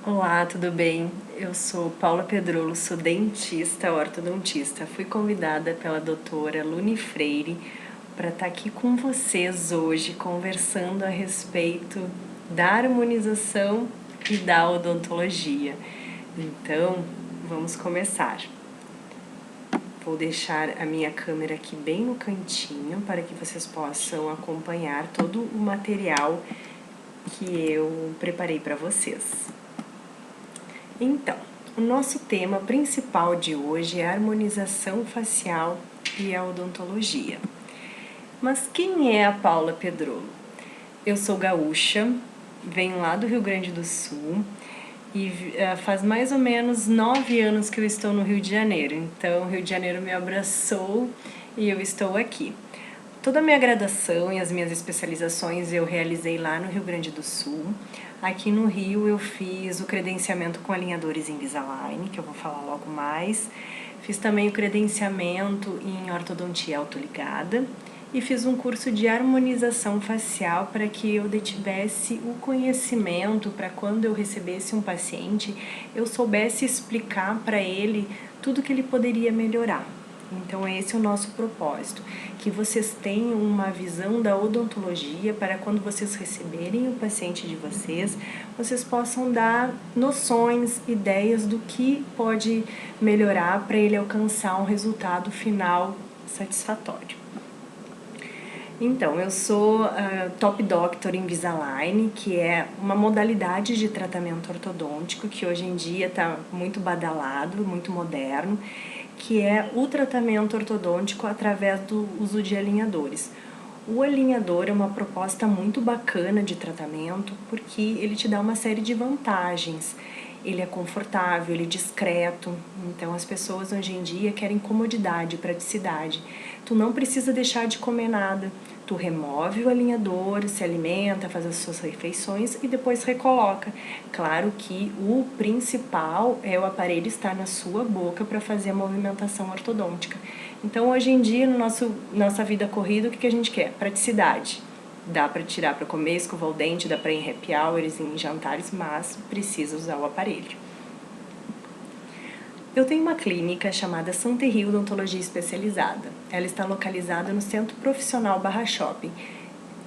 Olá, tudo bem? Eu sou Paula Pedrolo, sou dentista, ortodontista. Fui convidada pela doutora Luni Freire para estar aqui com vocês hoje conversando a respeito da harmonização e da odontologia. Então, vamos começar. Vou deixar a minha câmera aqui bem no cantinho para que vocês possam acompanhar todo o material que eu preparei para vocês. Então, o nosso tema principal de hoje é a harmonização facial e a odontologia. Mas quem é a Paula Pedrolo? Eu sou gaúcha, venho lá do Rio Grande do Sul e faz mais ou menos 9 anos que eu estou no Rio de Janeiro. Então, o Rio de Janeiro me abraçou e eu estou aqui. Toda a minha graduação e as minhas especializações eu realizei lá no Rio Grande do Sul. Aqui no Rio eu fiz o credenciamento com alinhadores Invisalign, que eu vou falar logo mais. Fiz também o credenciamento em ortodontia autoligada e fiz um curso de harmonização facial para que eu detivesse o conhecimento para quando eu recebesse um paciente, eu soubesse explicar para ele tudo que ele poderia melhorar. Então, esse é o nosso propósito, que vocês tenham uma visão da odontologia para quando vocês receberem o paciente de vocês, vocês possam dar noções, ideias do que pode melhorar para ele alcançar um resultado final satisfatório. Então, eu sou Top Doctor Invisalign, que é uma modalidade de tratamento ortodôntico que hoje em dia está muito badalado, muito moderno, que é o tratamento ortodôntico através do uso de alinhadores. O alinhador é uma proposta muito bacana de tratamento porque ele te dá uma série de vantagens. Ele é confortável, ele é discreto, então as pessoas hoje em dia querem comodidade, praticidade. Tu não precisa deixar de comer nada, tu remove o alinhador, se alimenta, faz as suas refeições e depois recoloca. Claro que o principal é o aparelho estar na sua boca para fazer a movimentação ortodôntica. Então hoje em dia, no nossa vida corrida, o que a gente quer? Praticidade. Dá para tirar para comer, escovar o dente, dá para ir em happy hours, em jantares, mas precisa usar o aparelho. Eu tenho uma clínica chamada Santa Rio Odontologia Especializada. Ela está localizada no Centro Profissional Barra Shopping,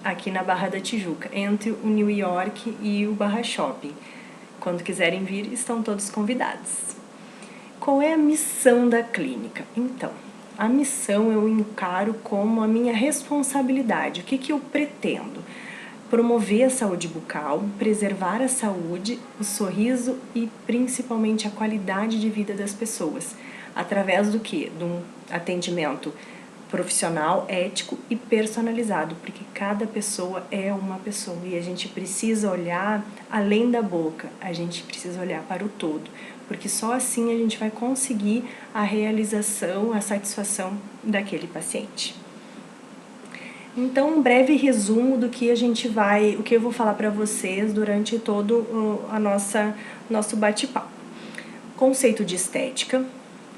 aqui na Barra da Tijuca, entre o New York e o Barra Shopping. Quando quiserem vir, estão todos convidados. Qual é a missão da clínica? Então, a missão eu encaro como a minha responsabilidade. O que eu pretendo? Promover a saúde bucal, preservar a saúde, o sorriso e principalmente a qualidade de vida das pessoas. Através do quê? De um atendimento profissional, ético e personalizado, porque cada pessoa é uma pessoa e a gente precisa olhar além da boca, a gente precisa olhar para o todo, porque só assim a gente vai conseguir a realização, a satisfação daquele paciente. Então, um breve resumo do que o que eu vou falar para vocês durante todo nosso bate-papo. Conceito de estética,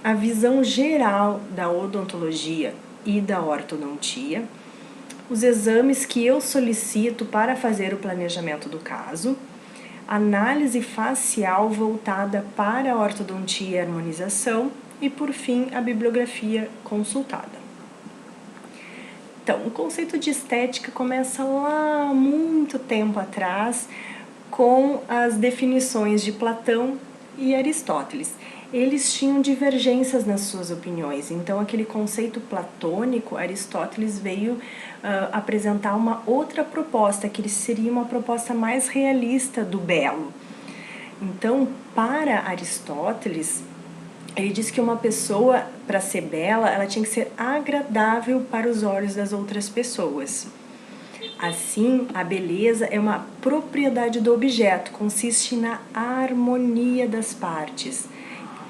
a visão geral da odontologia e da ortodontia, os exames que eu solicito para fazer o planejamento do caso, análise facial voltada para a ortodontia e harmonização e, por fim, a bibliografia consultada. Então, o conceito de estética começa lá muito tempo atrás com as definições de Platão e Aristóteles. Eles tinham divergências nas suas opiniões, então aquele conceito platônico, Aristóteles veio apresentar uma outra proposta, que seria uma proposta mais realista do belo. Então, para Aristóteles, ele diz que uma pessoa, para ser bela, ela tinha que ser agradável para os olhos das outras pessoas. Assim, a beleza é uma propriedade do objeto, consiste na harmonia das partes.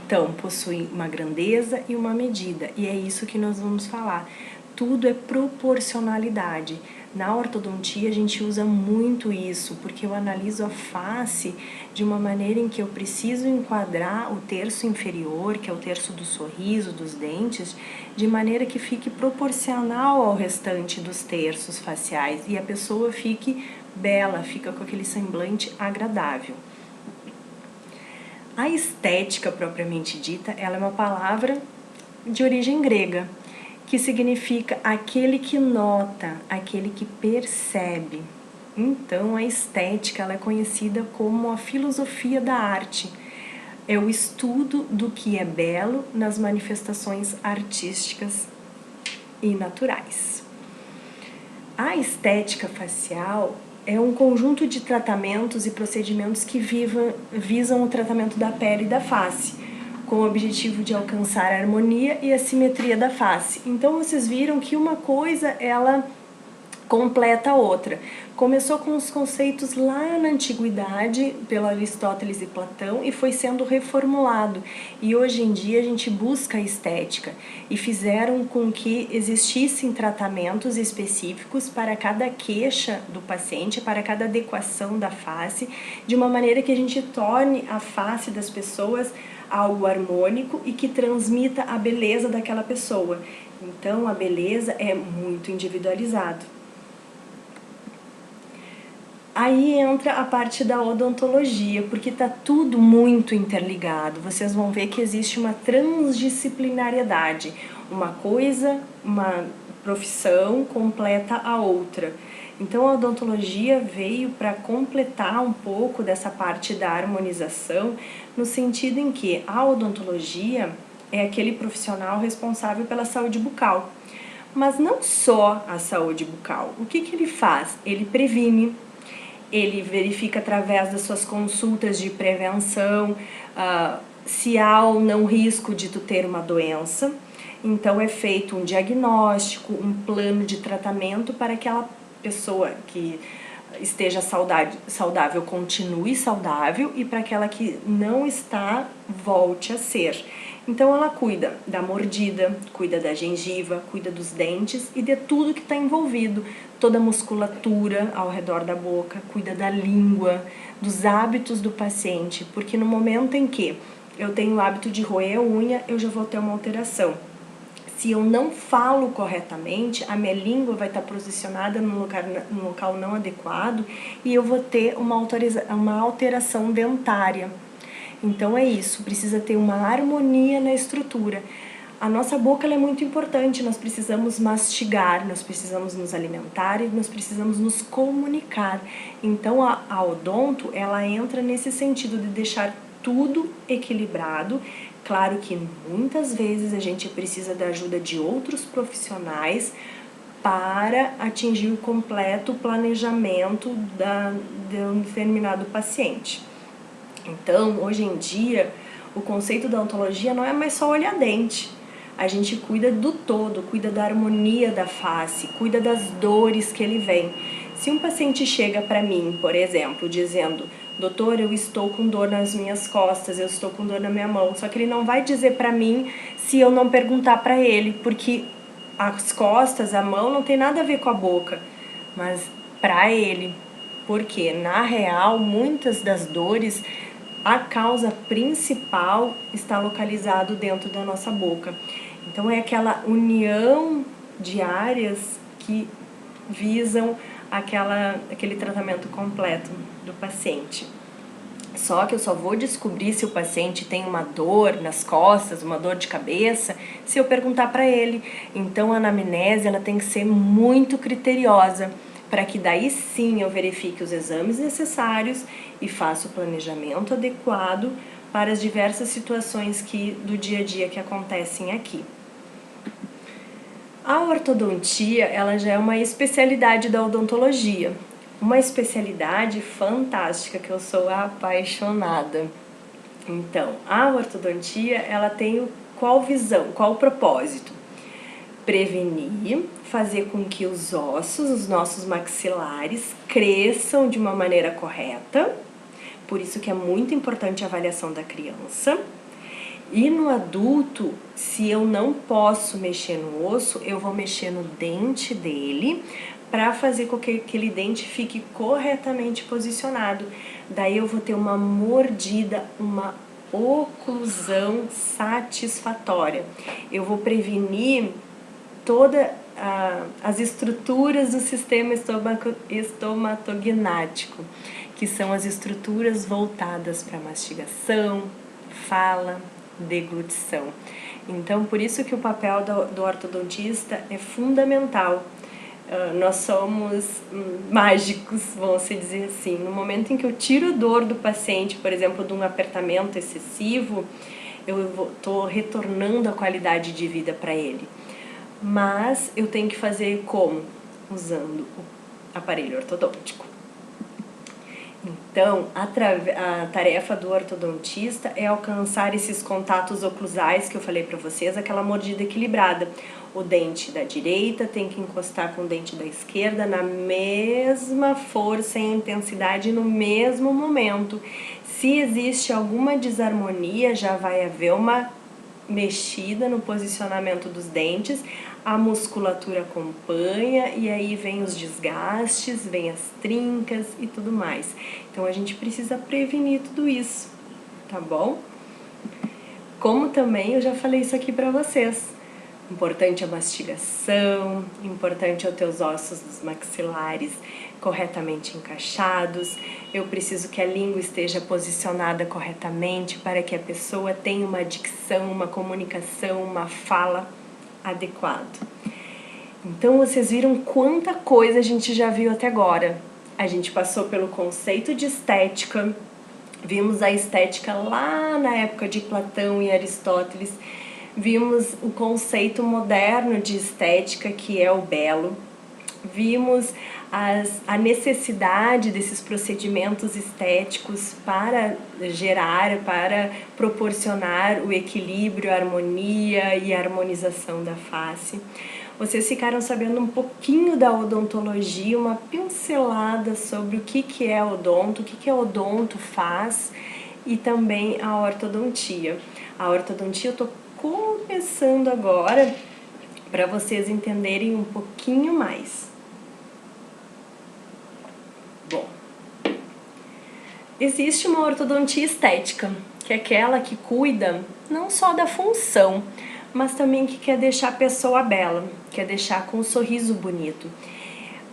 Então, possui uma grandeza e uma medida, e é isso que nós vamos falar. Tudo é proporcionalidade. Na ortodontia a gente usa muito isso, porque eu analiso a face de uma maneira em que eu preciso enquadrar o terço inferior, que é o terço do sorriso, dos dentes, de maneira que fique proporcional ao restante dos terços faciais e a pessoa fique bela, fica com aquele semblante agradável. A estética propriamente dita, ela é uma palavra de origem grega, que significa aquele que nota, aquele que percebe. Então, a estética ela é conhecida como a filosofia da arte. É o estudo do que é belo nas manifestações artísticas e naturais. A estética facial é um conjunto de tratamentos e procedimentos que visam o tratamento da pele e da face, com o objetivo de alcançar a harmonia e a simetria da face. Então vocês viram que uma coisa ela completa a outra. Começou com os conceitos lá na antiguidade, pelo Aristóteles e Platão, e foi sendo reformulado. E hoje em dia a gente busca a estética, e fizeram com que existissem tratamentos específicos para cada queixa do paciente, para cada adequação da face, de uma maneira que a gente torne a face das pessoas algo harmônico e que transmita a beleza daquela pessoa. Então a beleza é muito individualizado. Aí entra a parte da odontologia, porque está tudo muito interligado. Vocês vão ver que existe uma transdisciplinariedade. Uma coisa, uma profissão completa a outra. Então a odontologia veio para completar um pouco dessa parte da harmonização, no sentido em que a odontologia é aquele profissional responsável pela saúde bucal. Mas não só a saúde bucal. O que ele faz? Ele previne. Ele verifica através das suas consultas de prevenção se há ou não risco de tu ter uma doença. Então é feito um diagnóstico, um plano de tratamento para que aquela pessoa que esteja saudável continue saudável e para aquela que não está volte a ser. Então ela cuida da mordida, cuida da gengiva, cuida dos dentes e de tudo que está envolvido, toda a musculatura ao redor da boca, cuida da língua, dos hábitos do paciente, porque no momento em que eu tenho o hábito de roer a unha, eu já vou ter uma alteração. Se eu não falo corretamente, a minha língua vai estar posicionada num local não adequado e eu vou ter uma alteração dentária. Então é isso, precisa ter uma harmonia na estrutura. A nossa boca ela é muito importante, nós precisamos mastigar, nós precisamos nos alimentar e nós precisamos nos comunicar. Então a odonto, ela entra nesse sentido de deixar tudo equilibrado. Claro que muitas vezes a gente precisa da ajuda de outros profissionais para atingir o completo planejamento de um determinado paciente. Então, hoje em dia, o conceito da odontologia não é mais só olhar dente. A gente cuida do todo, cuida da harmonia da face, cuida das dores que ele vem. Se um paciente chega para mim, por exemplo, dizendo: doutor, eu estou com dor nas minhas costas, eu estou com dor na minha mão, só que ele não vai dizer para mim se eu não perguntar para ele, porque as costas, a mão não tem nada a ver com a boca, mas para ele, porque na real, muitas das dores, a causa principal está localizado dentro da nossa boca. Então é aquela união de áreas que visam aquele tratamento completo do paciente. Só que eu só vou descobrir se o paciente tem uma dor nas costas, uma dor de cabeça, se eu perguntar para ele. Então a anamnese ela tem que ser muito criteriosa, para que daí sim eu verifique os exames necessários e faça o planejamento adequado para as diversas situações do dia a dia que acontecem aqui. A ortodontia, ela já é uma especialidade da odontologia, uma especialidade fantástica que eu sou apaixonada. Então, a ortodontia, ela tem qual visão, qual propósito? Prevenir, fazer com que os ossos, os nossos maxilares, cresçam de uma maneira correta, por isso que é muito importante a avaliação da criança. E no adulto, se eu não posso mexer no osso, eu vou mexer no dente dele para fazer com que aquele dente fique corretamente posicionado. Daí eu vou ter uma mordida, uma oclusão satisfatória. Eu vou prevenir todas as estruturas do sistema estomatognático, que são as estruturas voltadas para mastigação, fala, deglutição. Então, por isso que o papel do ortodontista é fundamental. Nós somos mágicos, vamos dizer assim. No momento em que eu tiro dor do paciente, por exemplo, de um apertamento excessivo, eu estou retornando a qualidade de vida para ele. Mas eu tenho que fazer como? Usando o aparelho ortodôntico. Então, a tarefa do ortodontista é alcançar esses contatos oclusais que eu falei para vocês, aquela mordida equilibrada. O dente da direita tem que encostar com o dente da esquerda na mesma força e intensidade no mesmo momento. Se existe alguma desarmonia, já vai haver uma mexida no posicionamento dos dentes, a musculatura acompanha e aí vem os desgastes, vem as trincas e tudo mais. Então a gente precisa prevenir tudo isso, tá bom? Como também eu já falei isso aqui pra vocês. Importante a mastigação, importante é os teus ossos dos maxilares corretamente encaixados. Eu preciso que a língua esteja posicionada corretamente para que a pessoa tenha uma dicção, uma comunicação, uma fala adequada. Então vocês viram quanta coisa a gente já viu até agora. A gente passou pelo conceito de estética, vimos a estética lá na época de Platão e Aristóteles, vimos o conceito moderno de estética, que é o belo, vimos a necessidade desses procedimentos estéticos para gerar, para proporcionar o equilíbrio, a harmonia e a harmonização da face. Vocês ficaram sabendo um pouquinho da odontologia, uma pincelada sobre o que é odonto, o que a odonto faz e também a ortodontia. A ortodontia eu estou começando agora para vocês entenderem um pouquinho mais. Bom, existe uma ortodontia estética, que é aquela que cuida não só da função, mas também que quer deixar a pessoa bela, quer deixar com um sorriso bonito.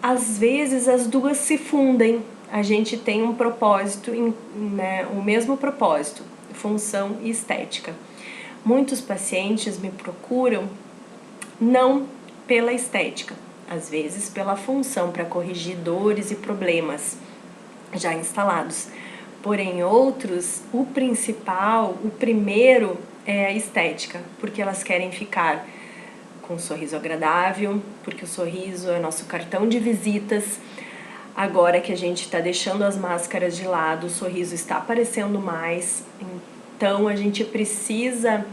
Às vezes as duas se fundem, a gente tem um propósito, né, o mesmo propósito, função e estética. Muitos pacientes me procuram não pela estética, às vezes pela função, para corrigir dores e problemas já instalados. Porém, outros, o principal, o primeiro é a estética, porque elas querem ficar com um sorriso agradável, porque o sorriso é nosso cartão de visitas. Agora que a gente está deixando as máscaras de lado, o sorriso está aparecendo mais, então a gente precisa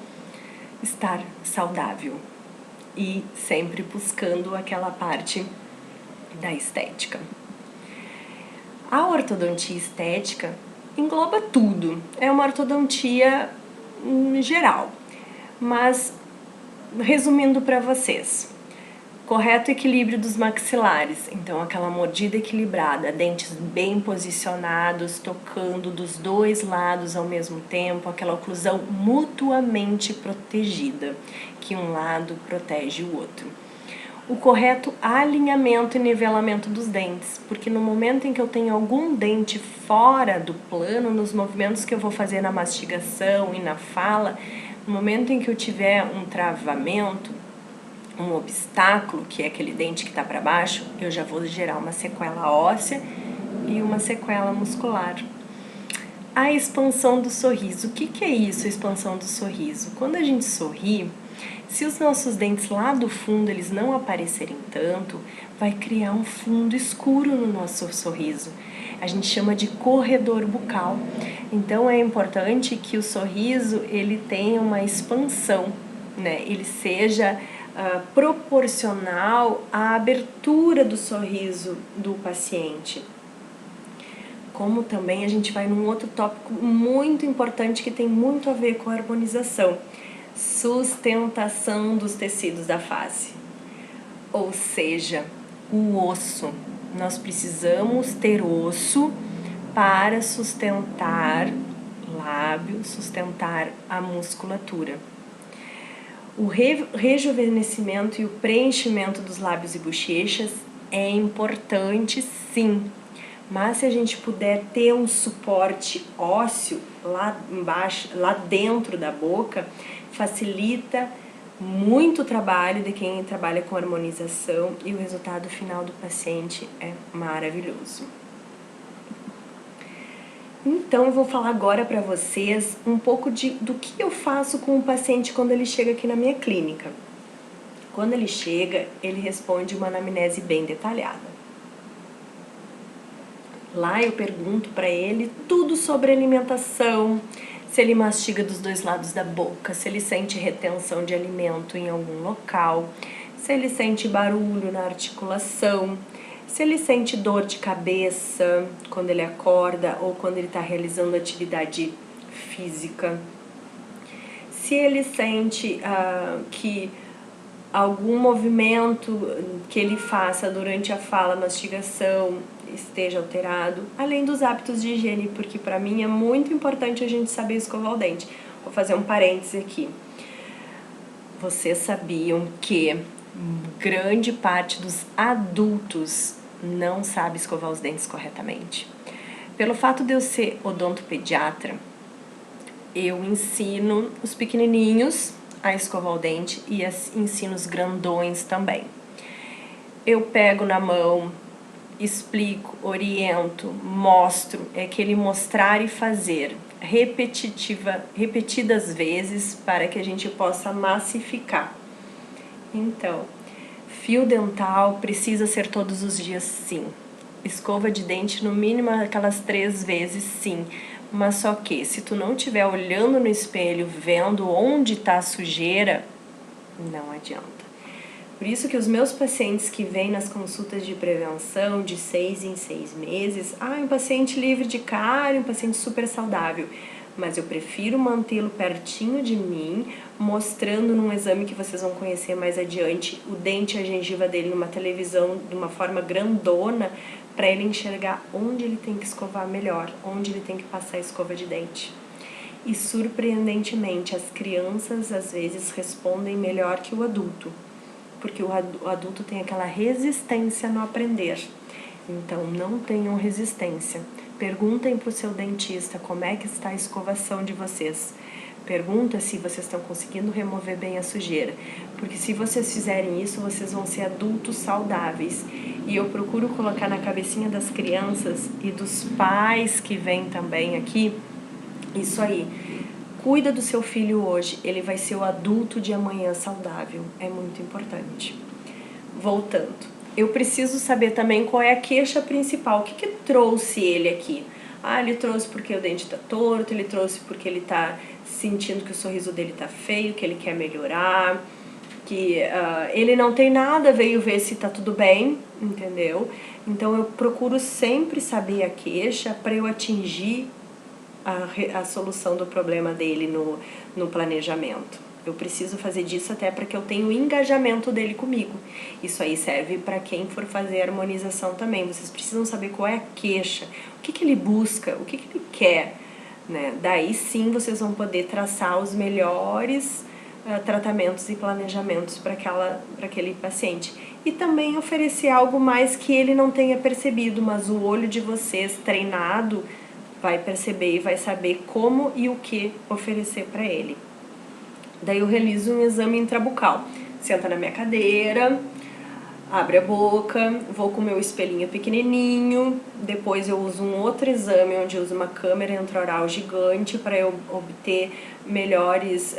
estar saudável e sempre buscando aquela parte da estética. A ortodontia estética engloba tudo, é uma ortodontia geral, mas resumindo para vocês, correto equilíbrio dos maxilares, então aquela mordida equilibrada, dentes bem posicionados, tocando dos dois lados ao mesmo tempo, aquela oclusão mutuamente protegida, que um lado protege o outro. O correto alinhamento e nivelamento dos dentes, porque no momento em que eu tenho algum dente fora do plano, nos movimentos que eu vou fazer na mastigação e na fala, no momento em que eu tiver um travamento, um obstáculo, que é aquele dente que está para baixo, eu já vou gerar uma sequela óssea e uma sequela muscular. A expansão do sorriso. O que é isso, a expansão do sorriso? Quando a gente sorri, se os nossos dentes lá do fundo eles não aparecerem tanto, vai criar um fundo escuro no nosso sorriso. A gente chama de corredor bucal. Então é importante que o sorriso ele tenha uma expansão, né? Ele seja proporcional à abertura do sorriso do paciente. Como também a gente vai num outro tópico muito importante que tem muito a ver com a harmonização. Sustentação dos tecidos da face, ou seja, o osso. Nós precisamos ter osso para sustentar lábio, sustentar a musculatura. O rejuvenescimento e o preenchimento dos lábios e bochechas é importante sim, Mas se a gente puder ter um suporte ósseo lá embaixo, lá dentro da boca, facilita muito o trabalho de quem trabalha com harmonização e o resultado final do paciente é maravilhoso. Então eu vou falar agora para vocês um pouco do que eu faço com o paciente quando ele chega aqui na minha clínica. Quando ele chega, ele responde uma anamnese bem detalhada. Lá eu pergunto para ele tudo sobre alimentação, se ele mastiga dos dois lados da boca, se ele sente retenção de alimento em algum local, se ele sente barulho na articulação, se ele sente dor de cabeça quando ele acorda ou quando ele está realizando atividade física, se ele sente que algum movimento que ele faça durante a fala, mastigação, esteja alterado, além dos hábitos de higiene, porque para mim é muito importante a gente saber escovar o dente. Vou fazer um parêntese aqui. Vocês sabiam que grande parte dos adultos não sabe escovar os dentes corretamente? Pelo fato de eu ser odontopediatra, eu ensino os pequenininhos a escovar o dente e ensino os grandões também. Eu pego na mão, explico, oriento, mostro, é aquele mostrar e fazer repetidas vezes para que a gente possa massificar. Então, fio dental precisa ser todos os dias, sim. Escova de dente no mínimo aquelas 3 vezes, sim. Mas só que se tu não estiver olhando no espelho, vendo onde está a sujeira, não adianta. Por isso que os meus pacientes que vêm nas consultas de prevenção de 6 em 6 meses, um paciente livre de cárie, um paciente super saudável, mas eu prefiro mantê-lo pertinho de mim, mostrando num exame que vocês vão conhecer mais adiante, o dente e a gengiva dele numa televisão de uma forma grandona, para ele enxergar onde ele tem que escovar melhor, onde ele tem que passar a escova de dente. E surpreendentemente, as crianças às vezes respondem melhor que o adulto, porque o adulto tem aquela resistência no aprender. Então, não tenham resistência. Perguntem para o seu dentista como é que está a escovação de vocês. Pergunta se vocês estão conseguindo remover bem a sujeira, porque se vocês fizerem isso, vocês vão ser adultos saudáveis. E eu procuro colocar na cabecinha das crianças e dos pais que vêm também aqui, isso aí. Cuida do seu filho hoje, ele vai ser o adulto de amanhã saudável. É muito importante. Voltando, eu preciso saber também qual é a queixa principal. O que trouxe ele aqui? Ele trouxe porque o dente está torto, ele trouxe porque ele está sentindo que o sorriso dele está feio, que ele quer melhorar, que ele não tem nada, veio ver se está tudo bem, entendeu? Então eu procuro sempre saber a queixa para eu atingir a solução do problema dele no planejamento. Eu preciso fazer disso até para que eu tenha o engajamento dele comigo. Isso aí serve para quem for fazer harmonização também. Vocês precisam saber qual é a queixa, o que ele busca, o que ele quer, né? Daí sim vocês vão poder traçar os melhores tratamentos e planejamentos para aquele paciente. E também oferecer algo mais que ele não tenha percebido, mas o olho de vocês treinado vai perceber e vai saber como e o que oferecer para ele. Daí eu realizo um exame intrabucal. Senta na minha cadeira, abre a boca, vou com o meu espelhinho pequenininho, depois eu uso um outro exame onde eu uso uma câmera intraoral gigante para eu obter melhores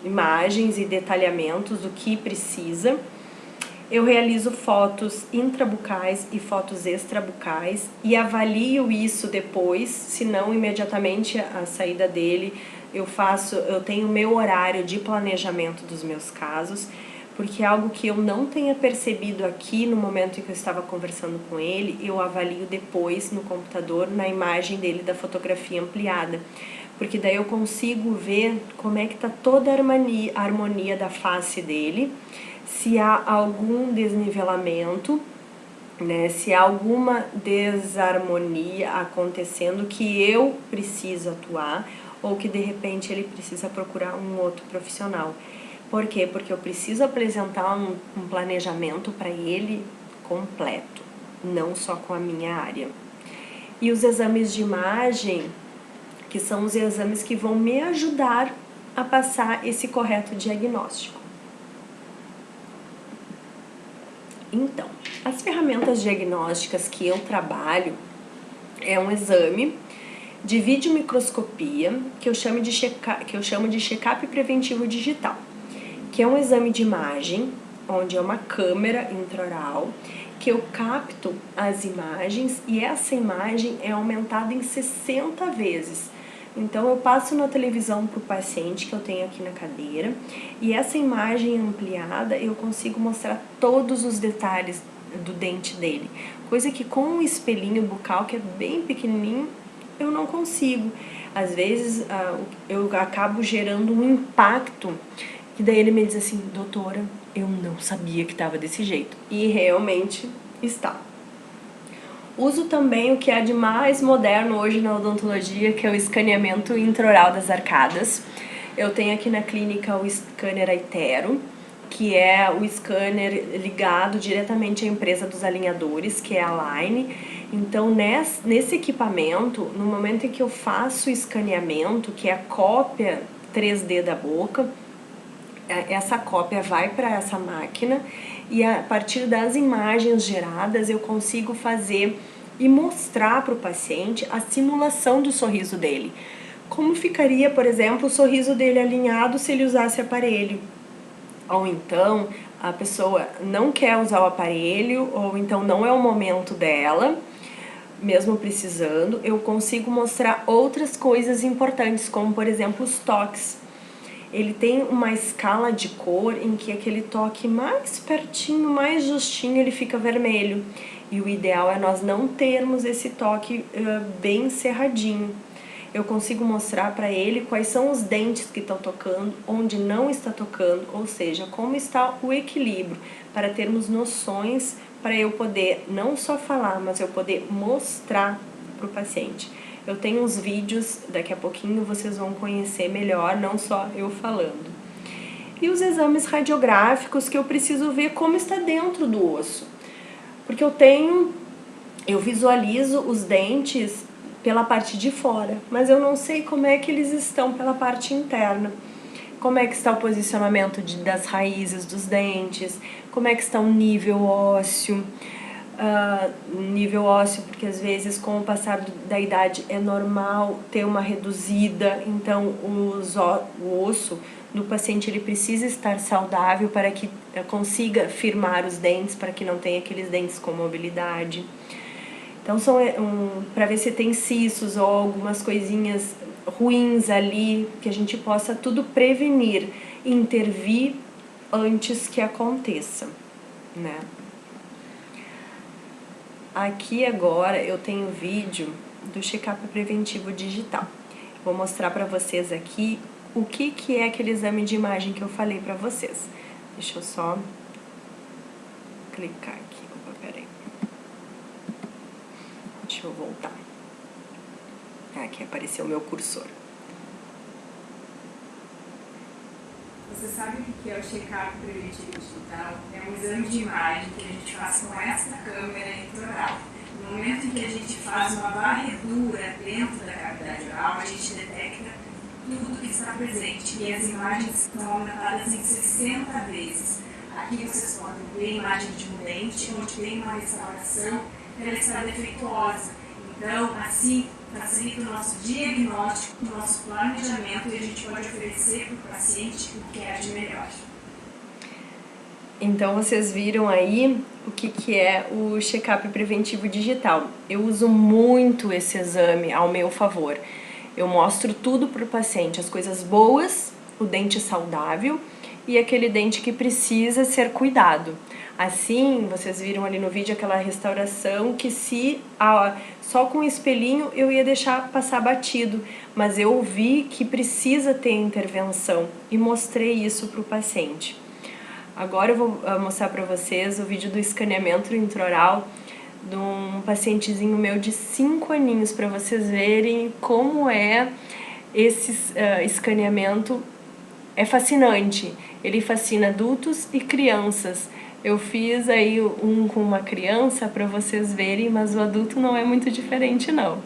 imagens e detalhamentos do que precisa. Eu realizo fotos intrabucais e fotos extrabucais e avalio isso depois, se não imediatamente a saída dele. Eu tenho o meu horário de planejamento dos meus casos, porque é algo que eu não tenha percebido aqui no momento em que eu estava conversando com ele, eu avalio depois no computador, na imagem dele da fotografia ampliada. Porque daí eu consigo ver como é que está toda a harmonia da face dele, se há algum desnivelamento, né, se há alguma desarmonia acontecendo que eu preciso atuar ou que de repente ele precisa procurar um outro profissional. Por quê? Porque eu preciso apresentar um planejamento para ele completo, não só com a minha área. e os exames de imagem, que são os exames que vão me ajudar a passar esse correto diagnóstico. Então, as ferramentas diagnósticas que eu trabalho é um exame de videomicroscopia, que eu chamo de check-up preventivo digital, que é um exame de imagem, onde é uma câmera intraoral, que eu capto as imagens e essa imagem é aumentada em 60 vezes. Então, eu passo na televisão para o paciente que eu tenho aqui na cadeira e essa imagem ampliada eu consigo mostrar todos os detalhes do dente dele. Coisa que com um espelhinho bucal, que é bem pequenininho, eu não consigo. Às vezes, eu acabo gerando um impacto e daí ele me diz assim, doutora, eu não sabia que estava desse jeito. E realmente está. Uso também o que é de mais moderno hoje na odontologia, que é o escaneamento intraoral das arcadas. Eu tenho aqui na clínica o scanner Aitero, que é o scanner ligado diretamente à empresa dos alinhadores, que é a Line. Então, nesse equipamento, no momento em que eu faço o escaneamento, que é a cópia 3D da boca, essa cópia vai para essa máquina e a partir das imagens geradas eu consigo fazer e mostrar para o paciente a simulação do sorriso dele. Como ficaria, por exemplo, o sorriso dele alinhado se ele usasse aparelho? Ou então a pessoa não quer usar o aparelho, ou então não é o momento dela, mesmo precisando, eu consigo mostrar outras coisas importantes, como por exemplo os toques. Ele tem uma escala de cor em que aquele toque mais pertinho, mais justinho, ele fica vermelho. E o ideal é nós não termos esse toque bem cerradinho. Eu consigo mostrar para ele quais são os dentes que estão tocando, onde não está tocando, ou seja, como está o equilíbrio, para termos noções para eu poder não só falar, mas eu poder mostrar para o paciente. Eu tenho uns vídeos, daqui a pouquinho vocês vão conhecer melhor, não só eu falando. E os exames radiográficos que eu preciso ver como está dentro do osso. Porque eu visualizo os dentes pela parte de fora, mas eu não sei como é que eles estão pela parte interna. Como é que está o posicionamento das raízes dos dentes, como é que está o nível ósseo. Nível ósseo, porque às vezes com o passar da idade é normal ter uma reduzida, então o osso do paciente ele precisa estar saudável para que consiga firmar os dentes, para que não tenha aqueles dentes com mobilidade. Então são para ver se tem cistos ou algumas coisinhas ruins ali, que a gente possa tudo prevenir, intervir antes que aconteça, né? Aqui agora eu tenho vídeo do check-up preventivo digital. Vou mostrar para vocês aqui o que é aquele exame de imagem que eu falei para vocês. Deixa eu só clicar aqui. Opa, peraí. Deixa eu voltar. Aqui apareceu o meu cursor. Você sabe o que é o check-up preventivo digital? É um exame de imagem que a gente faz com essa câmera intraoral. No momento em que a gente faz uma varredura dentro da cavidade oral, a gente detecta tudo que está presente e as imagens são aumentadas em 60 vezes. Aqui vocês podem ver a imagem de um dente, onde tem uma restauração, ela está defeituosa. Então, assim, facilita o nosso diagnóstico, o nosso planejamento e a gente pode oferecer para o paciente o que é de melhor. Então, vocês viram aí o que é o check-up preventivo digital. Eu uso muito esse exame ao meu favor. Eu mostro tudo para o paciente, as coisas boas, o dente saudável e aquele dente que precisa ser cuidado. Assim, vocês viram ali no vídeo aquela restauração que só com o espelhinho eu ia deixar passar batido, mas eu vi que precisa ter intervenção e mostrei isso para o paciente. Agora eu vou mostrar para vocês o vídeo do escaneamento intraoral de um pacientezinho meu de 5 aninhos, para vocês verem como é esse escaneamento. É fascinante, ele fascina adultos e crianças. Eu fiz aí um com uma criança para vocês verem, mas o adulto não é muito diferente não.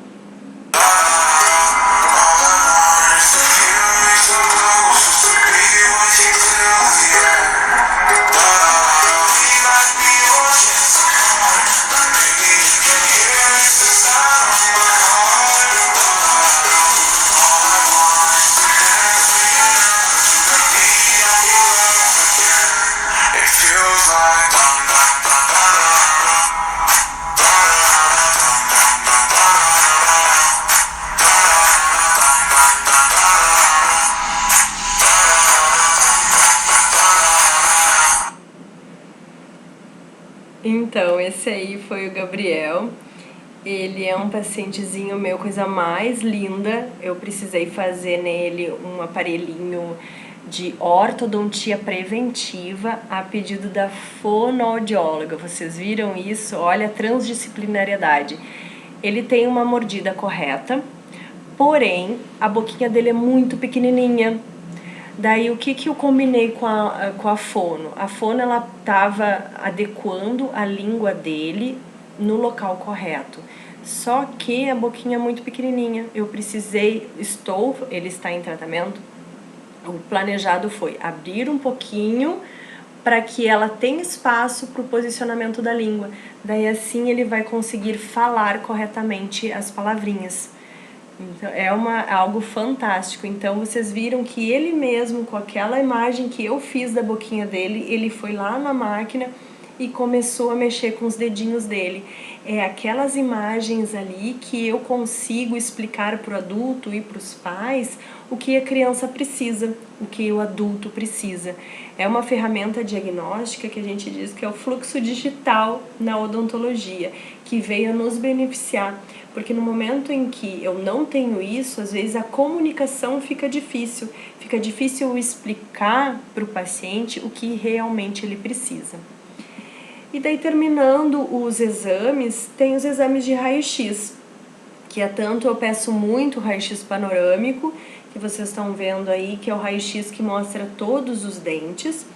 Então, esse aí foi o Gabriel. Ele é um pacientezinho meu, coisa mais linda. Eu precisei fazer nele um aparelhinho de ortodontia preventiva a pedido da fonoaudióloga. Vocês viram isso? Olha a transdisciplinariedade. Ele tem uma mordida correta, porém a boquinha dele é muito pequenininha. Daí o que eu combinei com a fono? A fono ela estava adequando a língua dele no local correto. Só que a boquinha é muito pequenininha. Eu precisei, ele está em tratamento. O planejado foi abrir um pouquinho para que ela tenha espaço para o posicionamento da língua. Daí assim ele vai conseguir falar corretamente as palavrinhas. Então, é algo fantástico. Então vocês viram que ele mesmo, com aquela imagem que eu fiz da boquinha dele, ele foi lá na máquina e começou a mexer com os dedinhos dele. É aquelas imagens ali que eu consigo explicar para o adulto e para os pais o que a criança precisa, o que o adulto precisa. É uma ferramenta diagnóstica que a gente diz que é o fluxo digital na odontologia, que veio nos beneficiar. Porque no momento em que eu não tenho isso, às vezes a comunicação fica difícil eu explicar para o paciente o que realmente ele precisa. E daí, terminando os exames, tem os exames de raio-x, que é tanto eu peço muito raio-x panorâmico, que vocês estão vendo aí, que é o raio-x que mostra todos os dentes,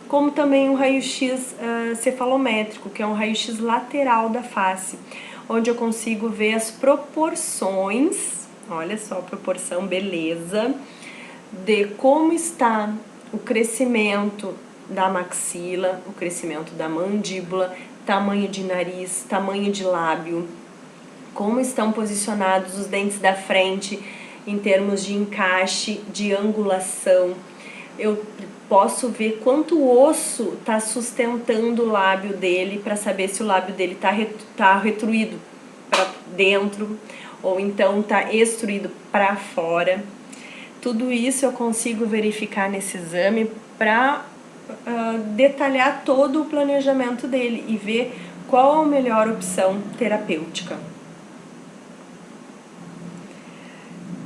como também o raio-x cefalométrico, que é um raio-x lateral da face, onde eu consigo ver as proporções, olha só a proporção, beleza, de como está o crescimento da maxila, o crescimento da mandíbula, tamanho de nariz, tamanho de lábio, como estão posicionados os dentes da frente em termos de encaixe, de angulação. Eu posso ver quanto osso está sustentando o lábio dele para saber se o lábio dele está retruído para dentro ou então está extruído para fora. Tudo isso eu consigo verificar nesse exame para detalhar todo o planejamento dele e ver qual a melhor opção terapêutica.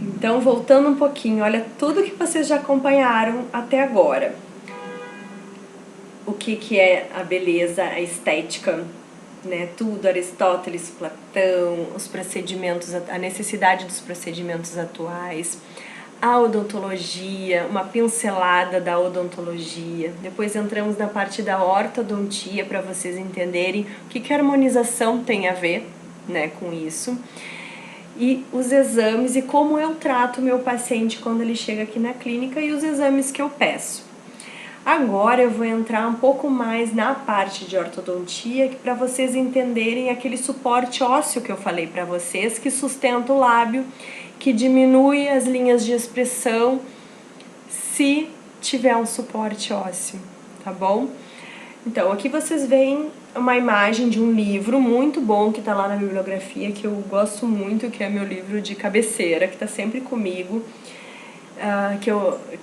Então, voltando um pouquinho, olha tudo que vocês já acompanharam até agora. O que é a beleza, a estética, né? Tudo, Aristóteles, Platão, os procedimentos, a necessidade dos procedimentos atuais, a odontologia, uma pincelada da odontologia. Depois entramos na parte da ortodontia para vocês entenderem o que a harmonização tem a ver, né, com isso. E os exames e como eu trato o meu paciente quando ele chega aqui na clínica e os exames que eu peço. Agora eu vou entrar um pouco mais na parte de ortodontia para vocês entenderem aquele suporte ósseo que eu falei para vocês, que sustenta o lábio, que diminui as linhas de expressão se tiver um suporte ósseo, tá bom? Então, aqui vocês veem uma imagem de um livro muito bom que está lá na bibliografia, que eu gosto muito, que é meu livro de cabeceira, que está sempre comigo,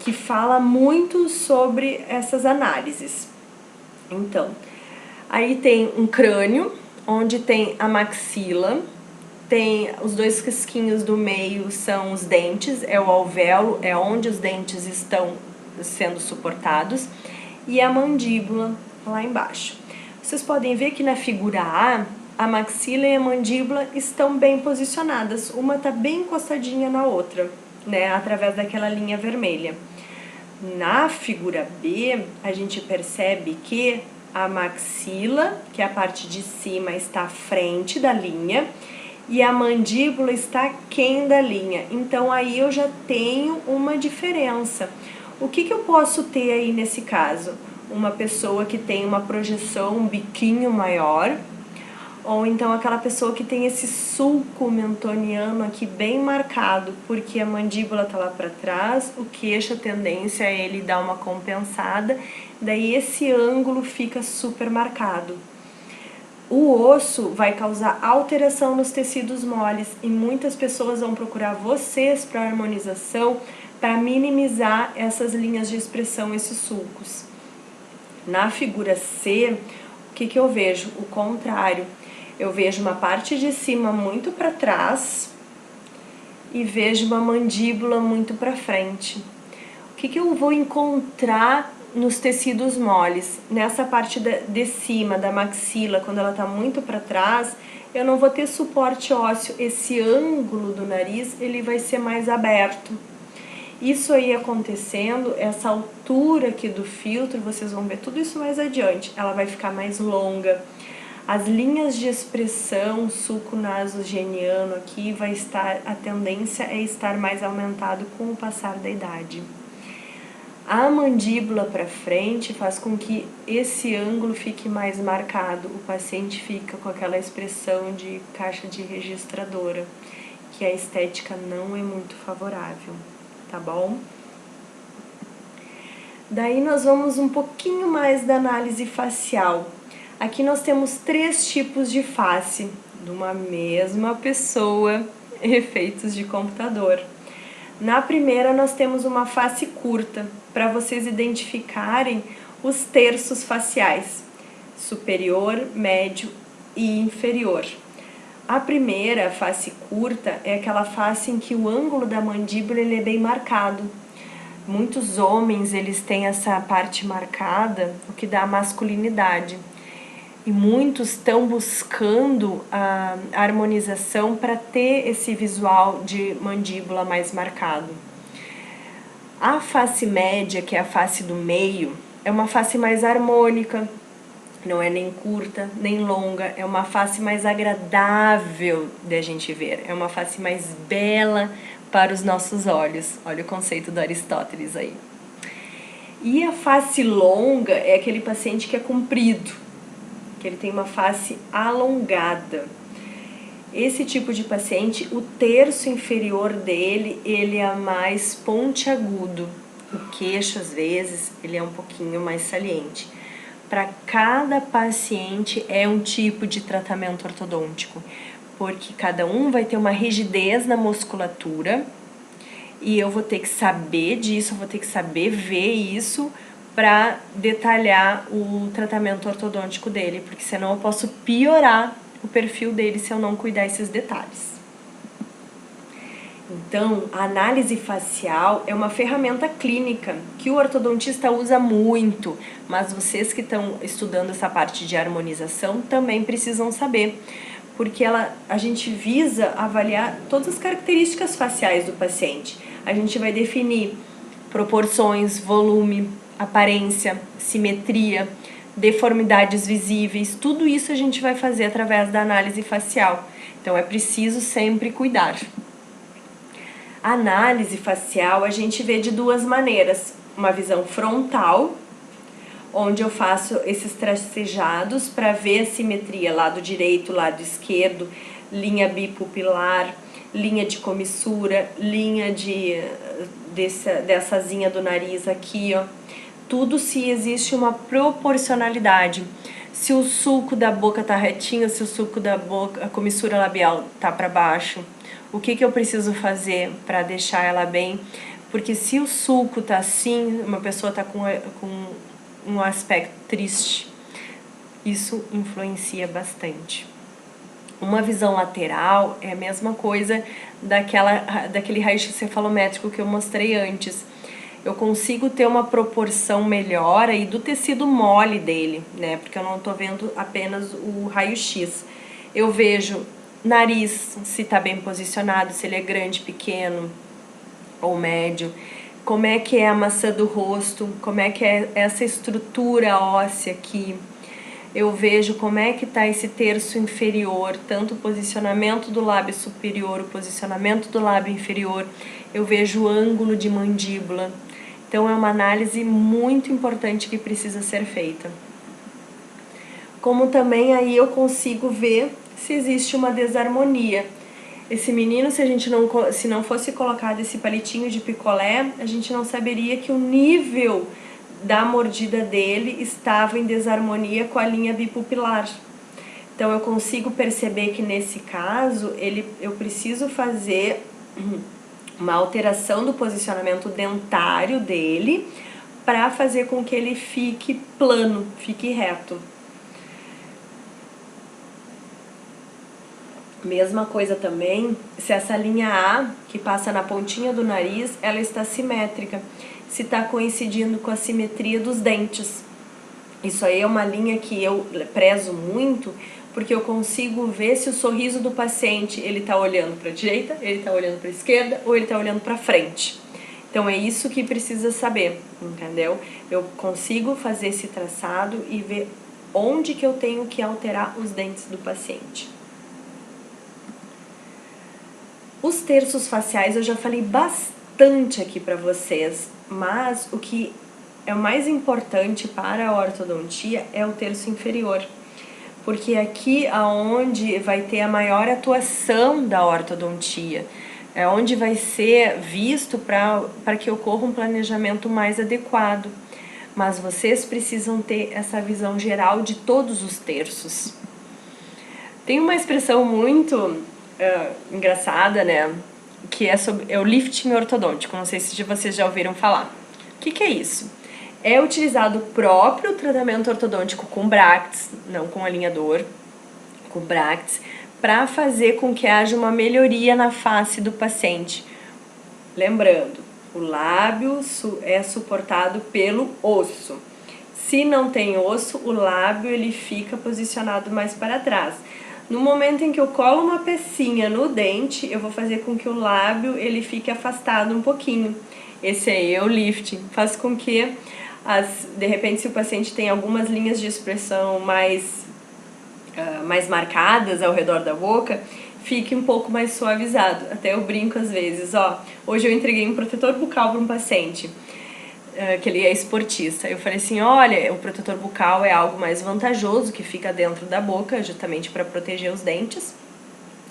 que fala muito sobre essas análises. Então, aí tem um crânio, onde tem a maxila, tem os dois risquinhos do meio, são os dentes, é o alvéolo, é onde os dentes estão sendo suportados, e a mandíbula lá embaixo. Vocês podem ver que na figura a maxila e a mandíbula estão bem posicionadas, uma está bem encostadinha na outra, né, através daquela linha vermelha. Na figura B, a gente percebe que a maxila, que é a parte de cima, está à frente da linha, e a mandíbula está aquém da linha. Então aí eu já tenho uma diferença. O que eu posso ter aí nesse caso? Uma pessoa que tem uma projeção, um biquinho maior, ou então aquela pessoa que tem esse sulco mentoniano aqui bem marcado, porque a mandíbula tá lá para trás, o queixo, a tendência é ele dar uma compensada, daí esse ângulo fica super marcado. O osso vai causar alteração nos tecidos moles e muitas pessoas vão procurar vocês para harmonização para minimizar essas linhas de expressão, esses sulcos. Na figura C, o que eu vejo? O contrário. Eu vejo uma parte de cima muito para trás e vejo uma mandíbula muito para frente. O que eu vou encontrar nos tecidos moles? Nessa parte de cima da maxila, quando ela está muito para trás, eu não vou ter suporte ósseo. Esse ângulo do nariz ele vai ser mais aberto. Isso aí acontecendo, essa altura aqui do filtro, vocês vão ver tudo isso mais adiante, ela vai ficar mais longa. As linhas de expressão, sulco nasogeniano aqui, a tendência é estar mais aumentado com o passar da idade. A mandíbula para frente faz com que esse ângulo fique mais marcado. O paciente fica com aquela expressão de caixa de registradora, que a estética não é muito favorável, tá bom? Daí nós vamos um pouquinho mais da análise facial. Aqui nós temos 3 tipos de face de uma mesma pessoa, efeitos de computador. Na primeira nós temos uma face curta, para vocês identificarem os terços faciais, superior, médio e inferior. A primeira, face curta, é aquela face em que o ângulo da mandíbula ele é bem marcado. Muitos homens eles têm essa parte marcada, o que dá masculinidade. E muitos estão buscando a harmonização para ter esse visual de mandíbula mais marcado. A face média, que é a face do meio, é uma face mais harmônica, não é nem curta, nem longa, é uma face mais agradável de a gente ver, é uma face mais bela para os nossos olhos. Olha o conceito do Aristóteles aí. E a face longa é aquele paciente que é comprido, que ele tem uma face alongada. Esse tipo de paciente, o terço inferior dele, ele é mais pontiagudo. O queixo, às vezes, ele é um pouquinho mais saliente. Para cada paciente é um tipo de tratamento ortodôntico, porque cada um vai ter uma rigidez na musculatura e eu vou ter que saber disso, eu vou ter que saber ver isso para detalhar o tratamento ortodôntico dele, porque senão eu posso piorar o perfil dele se eu não cuidar desses detalhes. Então, a análise facial é uma ferramenta clínica que o ortodontista usa muito, mas vocês que estão estudando essa parte de harmonização também precisam saber, porque a gente visa avaliar todas as características faciais do paciente. A gente vai definir proporções, volume, aparência, simetria, deformidades visíveis, tudo isso a gente vai fazer através da análise facial. Então é preciso sempre cuidar. A análise facial a gente vê de 2 maneiras, uma visão frontal, onde eu faço esses tracejados para ver a simetria, lado direito, lado esquerdo, linha bipupilar, linha de comissura, linha dessa asinha do nariz aqui, ó. Tudo se existe uma proporcionalidade. Se o sulco da boca tá retinho, se o sulco da boca, a comissura labial tá para baixo, o que eu preciso fazer para deixar ela bem? Porque se o sulco tá assim, uma pessoa tá com um aspecto triste, isso influencia bastante. Uma visão lateral é a mesma coisa daquele raio-x cefalométrico que eu mostrei antes. Eu consigo ter uma proporção melhor aí do tecido mole dele, né? Porque eu não tô vendo apenas o raio-x. Eu vejo nariz, se tá bem posicionado, se ele é grande, pequeno ou médio. Como é que é a maçã do rosto, como é que é essa estrutura óssea aqui. eu vejo como é que está esse terço inferior, tanto o posicionamento do lábio superior, o posicionamento do lábio inferior, eu vejo o ângulo de mandíbula. Então é uma análise muito importante que precisa ser feita. Como também aí eu consigo ver se existe uma desarmonia. Esse menino, se não fosse colocado esse palitinho de picolé, a gente não saberia que o nível da mordida dele estava em desarmonia com a linha bipupilar. Então eu consigo perceber que nesse caso eu preciso fazer uma alteração do posicionamento dentário dele para fazer com que ele fique plano, fique reto. Mesma coisa também, se essa linha A, que passa na pontinha do nariz, ela está simétrica, se está coincidindo com a simetria dos dentes. Isso aí é uma linha que eu prezo muito, porque eu consigo ver se o sorriso do paciente ele está olhando para a direita, ele está olhando para a esquerda ou ele está olhando para frente. Então é isso que precisa saber, entendeu? Eu consigo fazer esse traçado e ver onde que eu tenho que alterar os dentes do paciente. Os terços faciais eu já falei bastante aqui para vocês, mas o que é o mais importante para a ortodontia é o terço inferior, porque aqui é onde vai ter a maior atuação da ortodontia, é onde vai ser visto para que ocorra um planejamento mais adequado, mas vocês precisam ter essa visão geral de todos os terços. Tem uma expressão muito engraçada, né, que é o lifting ortodôntico, não sei se vocês já ouviram falar. O que é isso? É utilizado o próprio tratamento ortodôntico com brackets, não com alinhador, com brackets, para fazer com que haja uma melhoria na face do paciente. Lembrando, o lábio é suportado pelo osso. Se não tem osso, o lábio ele fica posicionado mais para trás. No momento em que eu colo uma pecinha no dente, eu vou fazer com que o lábio ele fique afastado um pouquinho. Esse aí é o lifting. Faz com que, de repente, se o paciente tem algumas linhas de expressão mais marcadas ao redor da boca, fique um pouco mais suavizado. Até eu brinco às vezes, hoje eu entreguei um protetor bucal para um paciente, que ele é esportista. Eu falei assim, olha, o protetor bucal é algo mais vantajoso, que fica dentro da boca, justamente para proteger os dentes.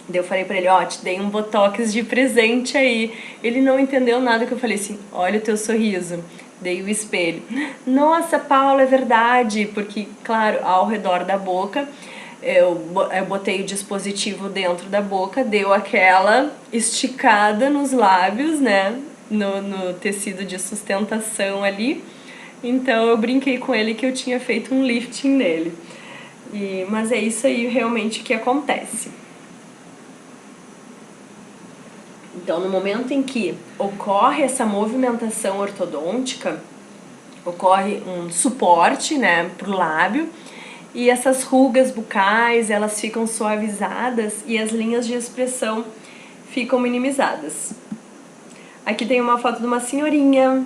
Daí eu falei pra ele, te dei um botox de presente aí. Ele não entendeu nada, que eu falei assim, olha o teu sorriso. Dei o espelho. Nossa, Paula, é verdade, porque, claro, ao redor da boca, eu botei o dispositivo dentro da boca, deu aquela esticada nos lábios, né? No tecido de sustentação ali. Então eu brinquei com ele que eu tinha feito um lifting nele. Mas é isso aí realmente que acontece. Então no momento em que ocorre essa movimentação ortodôntica, ocorre um suporte, né, pro lábio, e essas rugas bucais elas ficam suavizadas e as linhas de expressão ficam minimizadas. Aqui tem uma foto de uma senhorinha.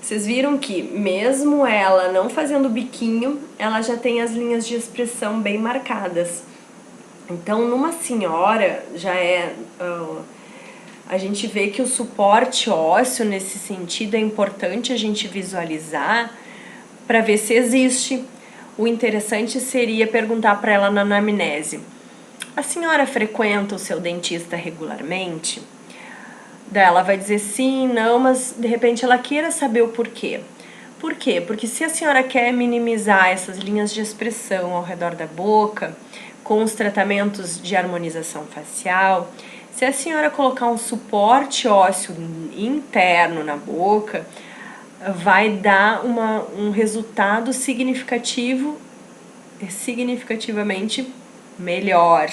Vocês viram que mesmo ela não fazendo biquinho, ela já tem as linhas de expressão bem marcadas. Então, numa senhora, a gente vê que o suporte ósseo, nesse sentido, é importante a gente visualizar para ver se existe. O interessante seria perguntar para ela na anamnese: a senhora frequenta o seu dentista regularmente? Daí ela vai dizer sim, não, mas de repente ela queira saber o porquê. Por quê? Porque se a senhora quer minimizar essas linhas de expressão ao redor da boca, com os tratamentos de harmonização facial, se a senhora colocar um suporte ósseo interno na boca, vai dar um resultado significativamente melhor.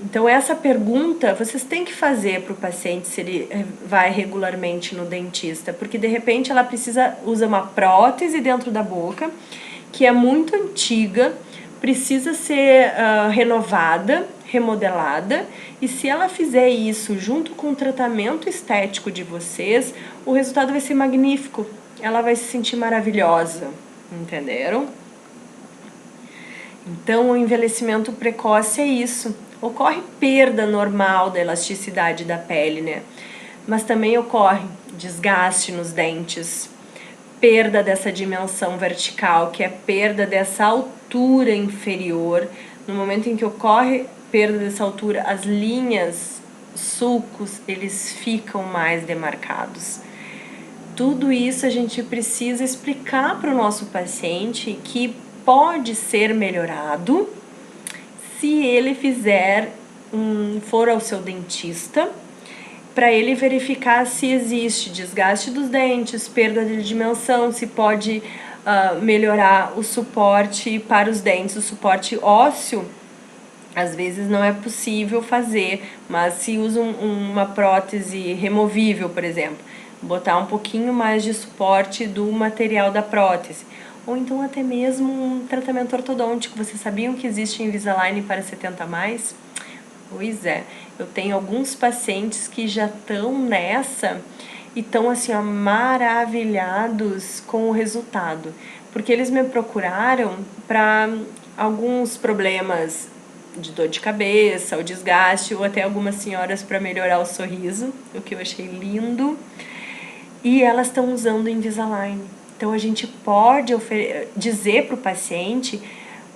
Então essa pergunta vocês têm que fazer para o paciente se ele vai regularmente no dentista, porque de repente ela usa uma prótese dentro da boca que é muito antiga, precisa ser renovada, remodelada, e se ela fizer isso junto com o tratamento estético de vocês, o resultado vai ser magnífico, ela vai se sentir maravilhosa, entenderam? Então, o envelhecimento precoce é isso. Ocorre perda normal da elasticidade da pele, né? Mas também ocorre desgaste nos dentes, perda dessa dimensão vertical, que é perda dessa altura inferior. No momento em que ocorre perda dessa altura, as linhas, sulcos, eles ficam mais demarcados. Tudo isso a gente precisa explicar para o nosso paciente que pode ser melhorado se ele for ao seu dentista, para ele verificar se existe desgaste dos dentes, perda de dimensão, se pode melhorar o suporte para os dentes, o suporte ósseo. Às vezes não é possível fazer, mas se usa uma prótese removível, por exemplo, botar um pouquinho mais de suporte do material da prótese. Ou então até mesmo um tratamento ortodôntico. Vocês sabiam que existe Invisalign para 70+? Pois é, eu tenho alguns pacientes que já estão nessa e estão assim, ó, maravilhados com o resultado. Porque eles me procuraram para alguns problemas de dor de cabeça, o desgaste, ou até algumas senhoras para melhorar o sorriso, o que eu achei lindo. E elas estão usando o Invisalign. Então a gente pode dizer para o paciente: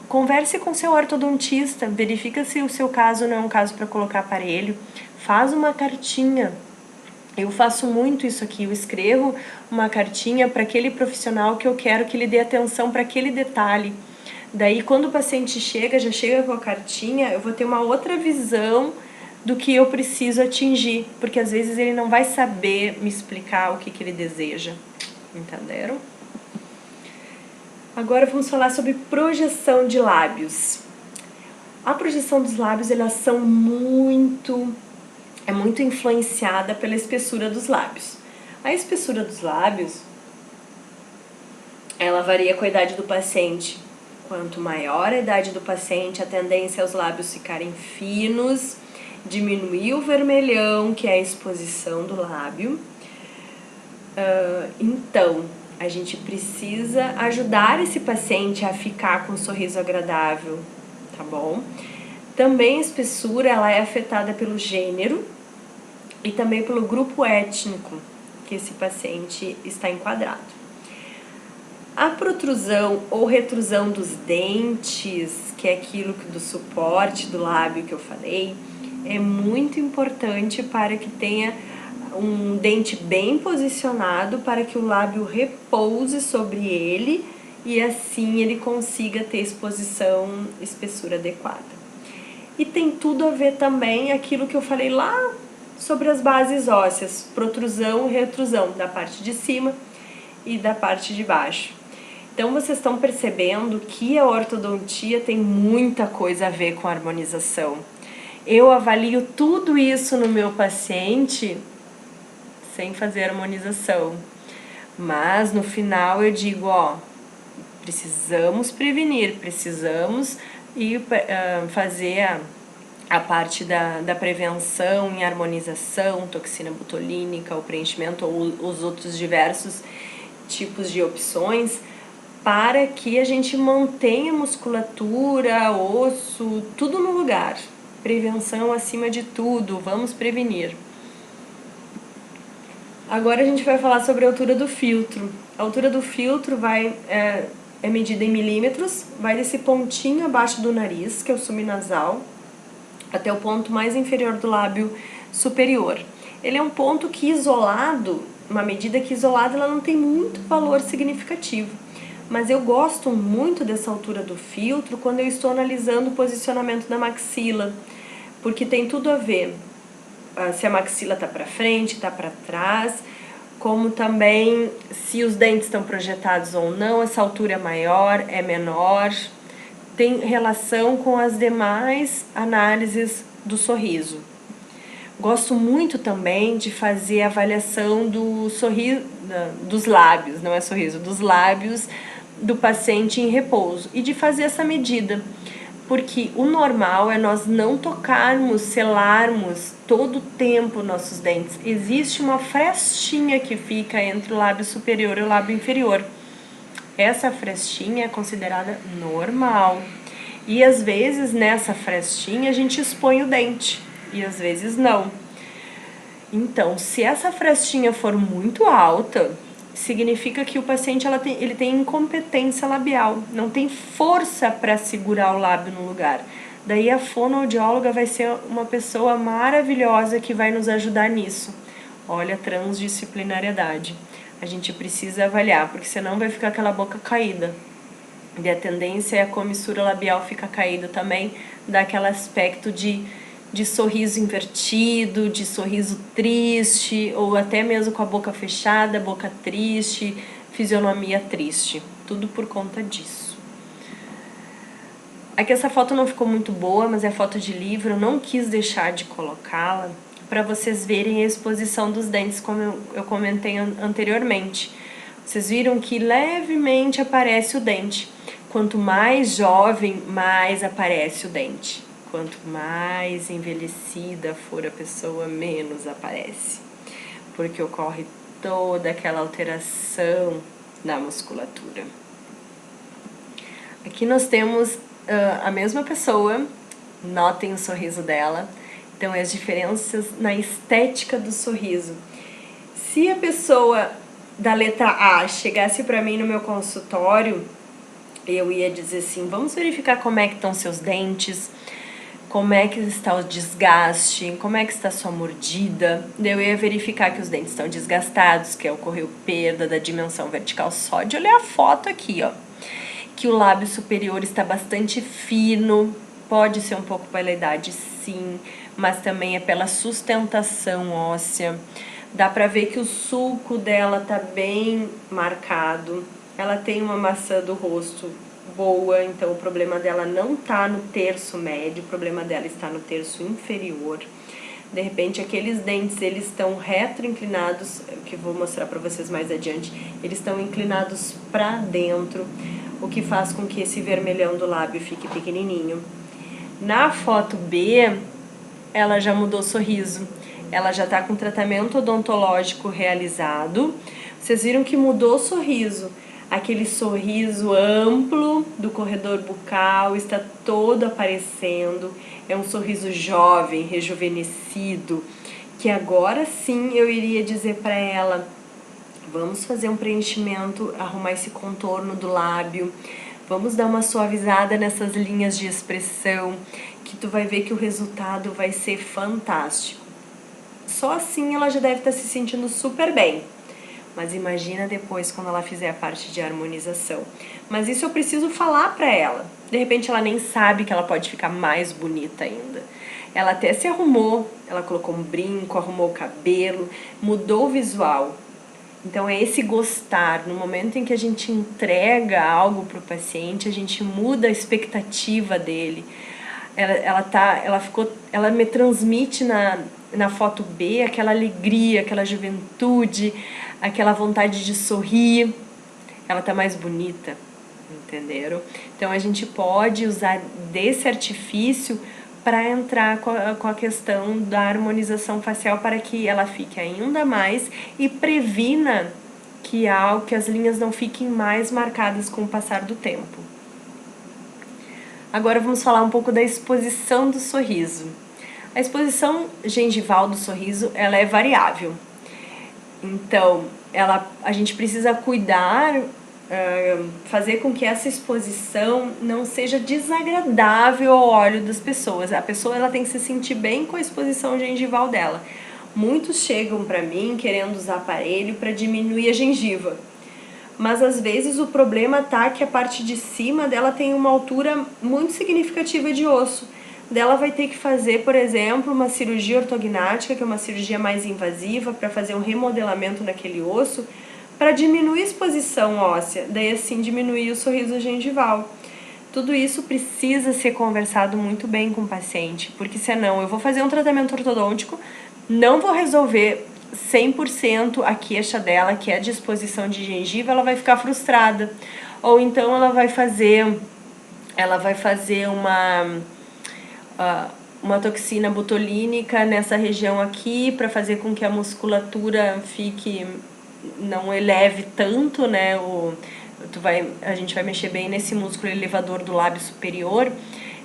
converse com seu ortodontista, verifica se o seu caso não é um caso para colocar aparelho, faz uma cartinha. Eu faço muito isso aqui, eu escrevo uma cartinha para aquele profissional que eu quero que ele dê atenção para aquele detalhe. Daí, quando o paciente já chega com a cartinha, eu vou ter uma outra visão do que eu preciso atingir, porque às vezes ele não vai saber me explicar o que ele deseja. Entenderam? Agora vamos falar sobre projeção de lábios. A projeção dos lábios, elas é muito influenciada pela espessura dos lábios. A espessura dos lábios, ela varia com a idade do paciente. Quanto maior a idade do paciente, a tendência é os lábios ficarem finos, diminuir o vermelhão, que é a exposição do lábio. Então, a gente precisa ajudar esse paciente a ficar com um sorriso agradável, tá bom? Também a espessura, ela é afetada pelo gênero e também pelo grupo étnico que esse paciente está enquadrado. A protrusão ou retrusão dos dentes, que é aquilo do suporte do lábio que eu falei, é muito importante para que tenha um dente bem posicionado, para que o lábio repouse sobre ele e assim ele consiga ter espessura adequada. E tem tudo a ver também aquilo que eu falei lá sobre as bases ósseas, protrusão e retrusão, da parte de cima e da parte de baixo. Então, vocês estão percebendo que a ortodontia tem muita coisa a ver com a harmonização. Eu avalio tudo isso no meu paciente sem fazer harmonização. Mas, no final, eu digo, ó, precisamos prevenir, precisamos fazer a parte da prevenção em harmonização, toxina botulínica, o preenchimento ou os outros diversos tipos de opções, para que a gente mantenha musculatura, osso, tudo no lugar. Prevenção acima de tudo, vamos prevenir. Agora a gente vai falar sobre a altura do filtro. A altura do filtro é medida em milímetros, vai desse pontinho abaixo do nariz, que é o subnasal, até o ponto mais inferior do lábio superior. Ele é um ponto que isolado, uma medida que isolada, ela não tem muito valor significativo. Mas eu gosto muito dessa altura do filtro quando eu estou analisando o posicionamento da maxila, porque tem tudo a ver se a maxila está para frente, está para trás, como também se os dentes estão projetados ou não, essa altura é maior, é menor, tem relação com as demais análises do sorriso. Gosto muito também de fazer a avaliação do sorriso, dos lábios, não é sorriso, dos lábios do paciente em repouso e de fazer essa medida, porque o normal é nós não tocarmos, selarmos todo o tempo nossos dentes. Existe uma frestinha que fica entre o lábio superior e o lábio inferior. Essa frestinha é considerada normal. E às vezes nessa frestinha a gente expõe o dente e às vezes não. Então, se essa frestinha for muito alta, significa que o paciente ele tem incompetência labial, não tem força para segurar o lábio no lugar. Daí a fonoaudióloga vai ser uma pessoa maravilhosa que vai nos ajudar nisso. Olha a transdisciplinariedade. A gente precisa avaliar, porque senão vai ficar aquela boca caída. E a tendência é a comissura labial ficar caída também, dá aquele aspecto de sorriso invertido, de sorriso triste, ou até mesmo com a boca fechada, boca triste, fisionomia triste. Tudo por conta disso. Aqui essa foto não ficou muito boa, mas é foto de livro, eu não quis deixar de colocá-la para vocês verem a exposição dos dentes, como eu comentei anteriormente. Vocês viram que levemente aparece o dente. Quanto mais jovem, mais aparece o dente. Quanto mais envelhecida for a pessoa, menos aparece. Porque ocorre toda aquela alteração na musculatura. Aqui nós temos a mesma pessoa, notem o sorriso dela. Então, as diferenças na estética do sorriso. Se a pessoa da letra A chegasse para mim no meu consultório, eu ia dizer assim, vamos verificar como é que estão seus dentes, como é que está o desgaste, como é que está a sua mordida. Eu ia verificar que os dentes estão desgastados, que ocorreu perda da dimensão vertical só de olhar a foto aqui, ó. Que o lábio superior está bastante fino, pode ser um pouco pela idade sim, mas também é pela sustentação óssea. Dá pra ver que o sulco dela tá bem marcado. Ela tem uma maçã do rosto boa, então o problema dela não tá no terço médio, o problema dela está no terço inferior. De repente, aqueles dentes, eles estão retroinclinados, que eu vou mostrar pra vocês mais adiante, eles estão inclinados pra dentro, o que faz com que esse vermelhão do lábio fique pequenininho. Na foto B, ela já mudou o sorriso. Ela já está com tratamento odontológico realizado. Vocês viram que mudou o sorriso. Aquele sorriso amplo do corredor bucal está todo aparecendo. É um sorriso jovem, rejuvenescido, que agora sim eu iria dizer para ela, vamos fazer um preenchimento, arrumar esse contorno do lábio, vamos dar uma suavizada nessas linhas de expressão, que tu vai ver que o resultado vai ser fantástico. Só assim ela já deve estar se sentindo super bem. Mas imagina depois quando ela fizer a parte de harmonização. Mas isso eu preciso falar pra ela. De repente ela nem sabe que ela pode ficar mais bonita ainda. Ela até se arrumou, ela colocou um brinco, arrumou o cabelo, mudou o visual. Então é esse gostar. No momento em que a gente entrega algo pro paciente, a gente muda a expectativa dele. Ela me transmite na foto B aquela alegria, aquela juventude, aquela vontade de sorrir. Ela tá mais bonita, entenderam? Então a gente pode usar desse artifício para entrar com a questão da harmonização facial para que ela fique ainda mais e previna que as linhas não fiquem mais marcadas com o passar do tempo. Agora vamos falar um pouco da exposição do sorriso. A exposição gengival do sorriso, ela é variável. Então, a gente precisa cuidar, fazer com que essa exposição não seja desagradável ao olho das pessoas. A pessoa ela tem que se sentir bem com a exposição gengival dela. Muitos chegam para mim querendo usar aparelho para diminuir a gengiva. Mas às vezes o problema tá que a parte de cima dela tem uma altura muito significativa de osso. Dela vai ter que fazer, por exemplo, uma cirurgia ortognática, que é uma cirurgia mais invasiva, para fazer um remodelamento naquele osso, para diminuir a exposição óssea, daí assim diminuir o sorriso gengival. Tudo isso precisa ser conversado muito bem com o paciente, porque senão eu vou fazer um tratamento ortodôntico, não vou resolver 100% a queixa dela, que é a disposição de gengiva, ela vai ficar frustrada. Ou então ela vai fazer uma toxina botulínica nessa região aqui para fazer com que a musculatura não eleve tanto, né, A gente vai mexer bem nesse músculo elevador do lábio superior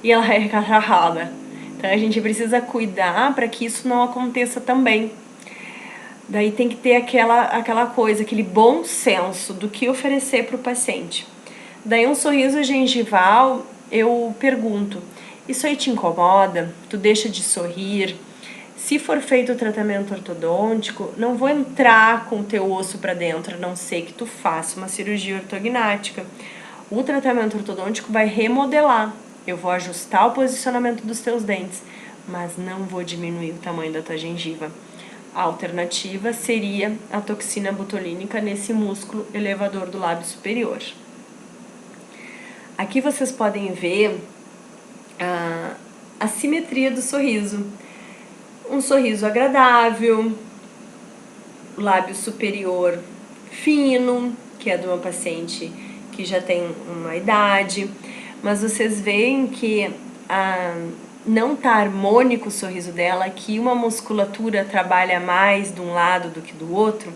e ela é carrada. Então a gente precisa cuidar para que isso não aconteça também. Daí tem que ter aquela coisa, aquele bom senso do que oferecer para o paciente. Daí um sorriso gengival, eu pergunto, isso aí te incomoda? Tu deixa de sorrir? Se for feito o tratamento ortodôntico, não vou entrar com o teu osso para dentro, a não ser que tu faça uma cirurgia ortognática. O tratamento ortodôntico vai remodelar. Eu vou ajustar o posicionamento dos teus dentes, mas não vou diminuir o tamanho da tua gengiva. A alternativa seria a toxina botulínica nesse músculo elevador do lábio superior. Aqui vocês podem ver a simetria do sorriso. Um sorriso agradável, lábio superior fino, que é de uma paciente que já tem uma idade, mas vocês veem que não tá harmônico o sorriso dela, que uma musculatura trabalha mais de um lado do que do outro,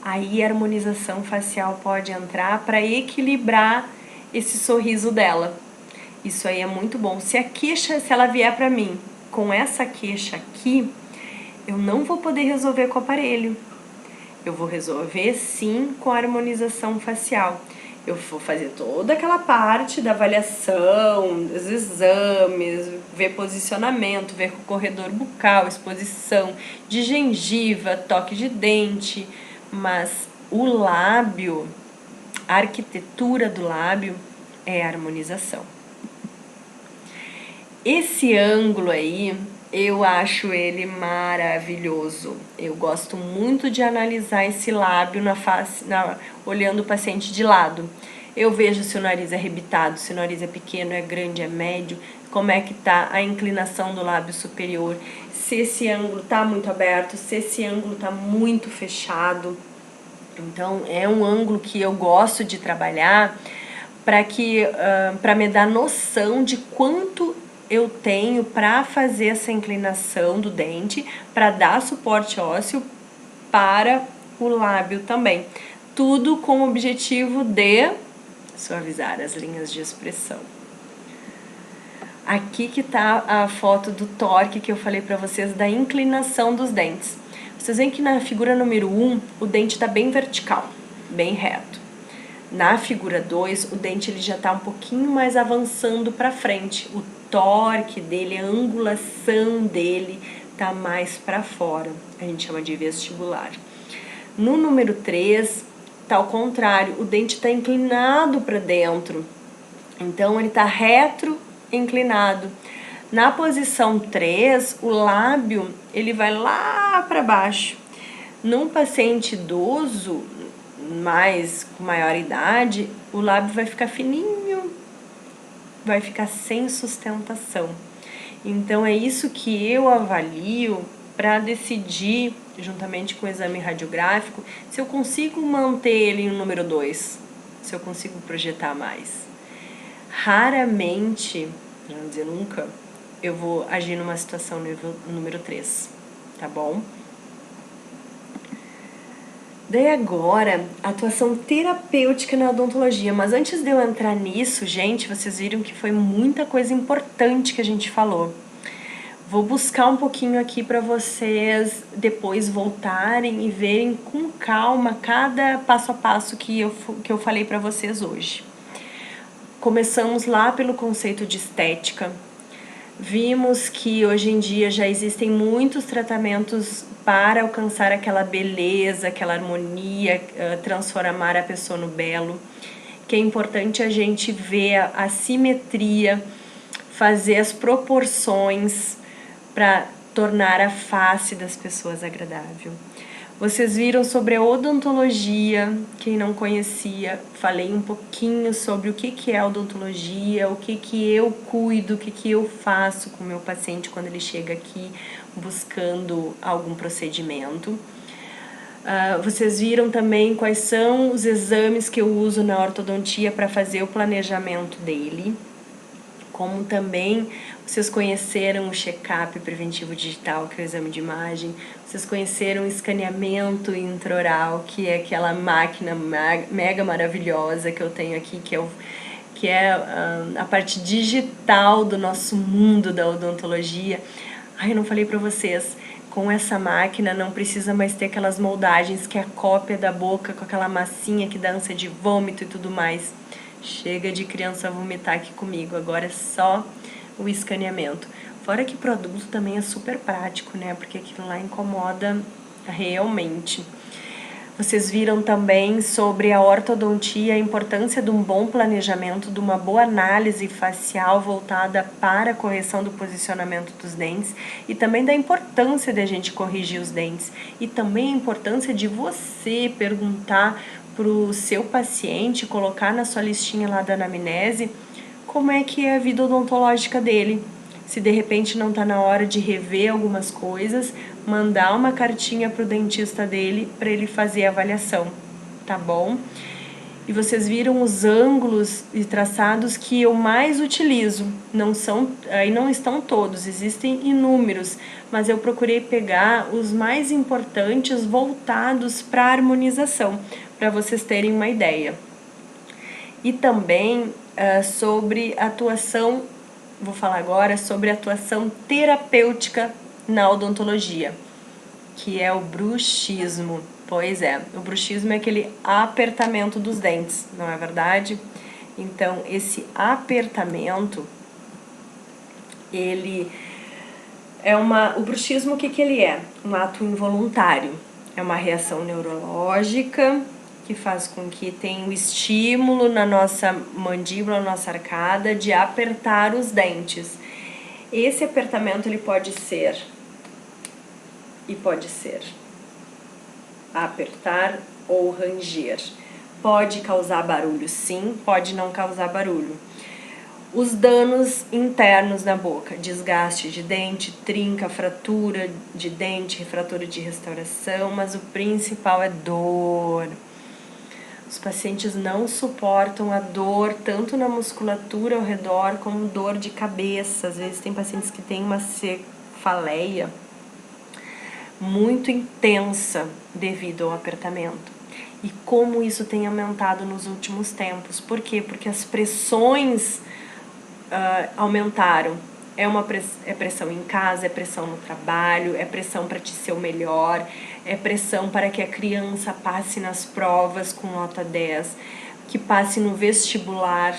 aí a harmonização facial pode entrar para equilibrar esse sorriso dela. Isso aí é muito bom. Se ela vier para mim com essa queixa aqui, eu não vou poder resolver com o aparelho. Eu vou resolver sim com a harmonização facial. Eu vou fazer toda aquela parte da avaliação, dos exames, ver posicionamento, ver corredor bucal, exposição de gengiva, toque de dente, mas o lábio, a arquitetura do lábio é a harmonização. Esse ângulo aí, eu acho ele maravilhoso. Eu gosto muito de analisar esse lábio na face, olhando o paciente de lado. Eu vejo se o nariz é arrebitado, se o nariz é pequeno, é grande, é médio, como é que tá a inclinação do lábio superior, se esse ângulo tá muito aberto, se esse ângulo tá muito fechado. Então, é um ângulo que eu gosto de trabalhar para me dar noção de quanto eu tenho para fazer essa inclinação do dente, para dar suporte ósseo para o lábio também. Tudo com o objetivo de suavizar as linhas de expressão. Aqui que tá a foto do torque que eu falei para vocês da inclinação dos dentes. Vocês veem que na figura número 1, o dente está bem vertical, bem reto. Na figura 2, o dente ele já está um pouquinho mais avançando para frente. O torque dele, a angulação dele está mais para fora. A gente chama de vestibular. No número 3, está ao contrário. O dente está inclinado para dentro. Então, ele está retro inclinado. Na posição 3, o lábio ele vai lá para baixo. Num paciente idoso, com maior idade, o lábio vai ficar fininho, vai ficar sem sustentação. Então é isso que eu avalio para decidir, juntamente com o exame radiográfico, se eu consigo manter ele no número 2, se eu consigo projetar mais. Raramente, para não dizer nunca, eu vou agir numa situação número 3, tá bom? Daí agora, atuação terapêutica na odontologia. Mas antes de eu entrar nisso, gente, vocês viram que foi muita coisa importante que a gente falou. Vou buscar um pouquinho aqui para vocês depois voltarem e verem com calma cada passo a passo que eu falei para vocês hoje. Começamos lá pelo conceito de estética. Vimos que hoje em dia já existem muitos tratamentos para alcançar aquela beleza, aquela harmonia, transformar a pessoa no belo, que é importante a gente ver a simetria, fazer as proporções para tornar a face das pessoas agradável. Vocês viram sobre a odontologia, quem não conhecia, falei um pouquinho sobre o que é odontologia, o que eu cuido, o que eu faço com o meu paciente quando ele chega aqui buscando algum procedimento. Vocês viram também quais são os exames que eu uso na ortodontia para fazer o planejamento dele, como também vocês conheceram o check-up preventivo digital, que é o exame de imagem, vocês conheceram o escaneamento intraoral, que é aquela máquina mega maravilhosa que eu tenho aqui, que é a parte digital do nosso mundo da odontologia. Ai, eu não falei pra vocês, com essa máquina não precisa mais ter aquelas moldagens que é a cópia da boca com aquela massinha que dá ânsia de vômito e tudo mais. Chega de criança vomitar aqui comigo, agora é só o escaneamento. Fora que produto também é super prático, né? Porque aquilo lá incomoda realmente. Vocês viram também sobre a ortodontia, a importância de um bom planejamento, de uma boa análise facial voltada para a correção do posicionamento dos dentes e também da importância de a gente corrigir os dentes e também a importância de você perguntar para o seu paciente, colocar na sua listinha lá da anamnese como é que é a vida odontológica dele. Se de repente não está na hora de rever algumas coisas, mandar uma cartinha para o dentista dele para ele fazer a avaliação, tá bom? E vocês viram os ângulos e traçados que eu mais utilizo. Aí não estão todos, existem inúmeros, mas eu procurei pegar os mais importantes voltados para a harmonização, para vocês terem uma ideia. E também sobre atuação, vou falar agora sobre atuação terapêutica na odontologia, que é o bruxismo. Pois é, o bruxismo é aquele apertamento dos dentes, não é verdade? Então, esse apertamento, ele é o bruxismo, o que ele é? Um ato involuntário, é uma reação neurológica que faz com que tenha um estímulo na nossa mandíbula, na nossa arcada, de apertar os dentes. Esse apertamento ele pode ser apertar ou ranger. Pode causar barulho, sim, pode não causar barulho. Os danos internos na boca, desgaste de dente, trinca, fratura de dente, fratura de restauração, mas o principal é dor. Os pacientes não suportam a dor, tanto na musculatura ao redor, como dor de cabeça. Às vezes tem pacientes que têm uma cefaleia muito intensa devido ao apertamento. E como isso tem aumentado nos últimos tempos. Por quê? Porque as pressões aumentaram. É pressão em casa, é pressão no trabalho, é pressão para te ser o melhor, é pressão para que a criança passe nas provas com nota 10, que passe no vestibular,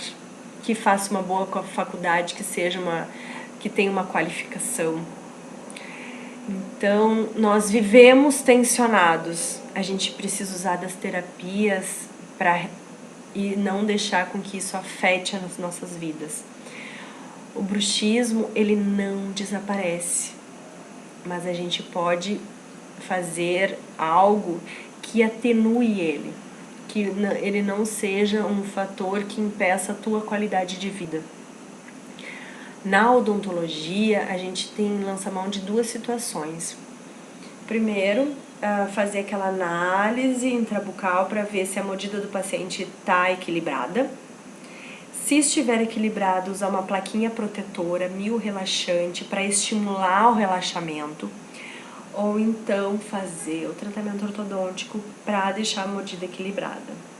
que faça uma boa faculdade, que tenha uma qualificação. Então, nós vivemos tensionados. A gente precisa usar das terapias e não deixar com que isso afete as nossas vidas. O bruxismo, ele não desaparece, mas a gente pode fazer algo que atenue ele, que ele não seja um fator que impeça a tua qualidade de vida. Na odontologia, a gente lança mão de duas situações. Primeiro, fazer aquela análise intrabucal para ver se a mordida do paciente está equilibrada. Se estiver equilibrado, usar uma plaquinha protetora, mio-relaxante, para estimular o relaxamento. Ou então fazer o tratamento ortodôntico para deixar a mordida equilibrada.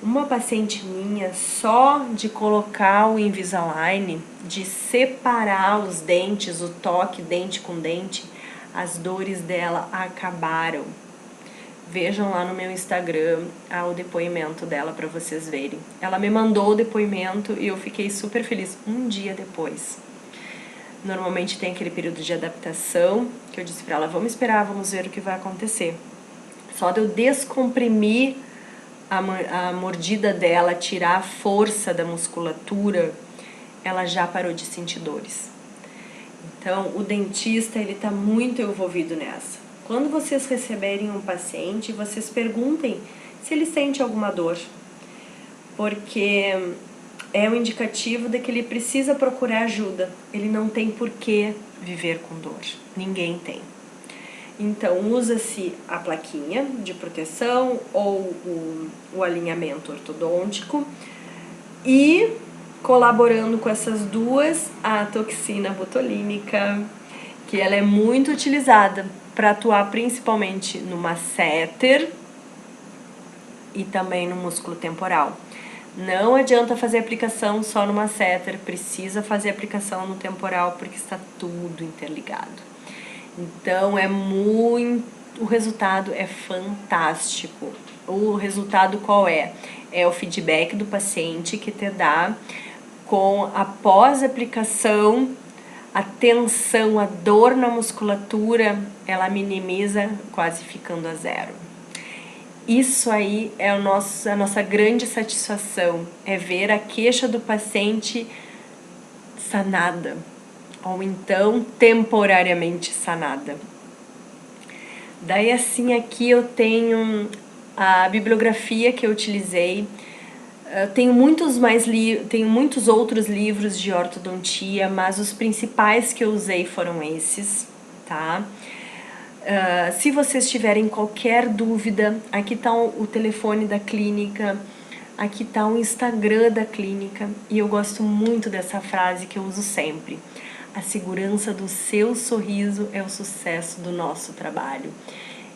Uma paciente minha, só de colocar o Invisalign, de separar os dentes, o toque dente com dente, as dores dela acabaram. Vejam lá no meu Instagram o depoimento dela para vocês verem. Ela me mandou o depoimento e eu fiquei super feliz um dia depois. Normalmente tem aquele período de adaptação, que eu disse para ela, vamos esperar, vamos ver o que vai acontecer. Só de eu descomprimir a mordida dela, tirar a força da musculatura, ela já parou de sentir dores. Então, o dentista, ele está muito envolvido nessa. Quando vocês receberem um paciente, vocês perguntem se ele sente alguma dor, porque é um indicativo de que ele precisa procurar ajuda. Ele não tem por que viver com dor, ninguém tem. Então, usa-se a plaquinha de proteção ou o alinhamento ortodôntico e colaborando com essas duas, a toxina botulínica, que ela é muito utilizada para atuar principalmente no masseter e também no músculo temporal. Não adianta fazer aplicação só no masseter, precisa fazer aplicação no temporal porque está tudo interligado. Então o resultado é fantástico. O resultado qual é? É o feedback do paciente que te dá com após a aplicação, a tensão, a dor na musculatura, ela minimiza quase ficando a zero. Isso aí é a nossa grande satisfação, é ver a queixa do paciente sanada, ou então temporariamente sanada. Daí assim aqui eu tenho a bibliografia que eu utilizei. Tenho muitos outros livros de ortodontia, mas os principais que eu usei foram esses, tá? Se vocês tiverem qualquer dúvida, aqui está o telefone da clínica, aqui está o Instagram da clínica, e eu gosto muito dessa frase que eu uso sempre: a segurança do seu sorriso é o sucesso do nosso trabalho.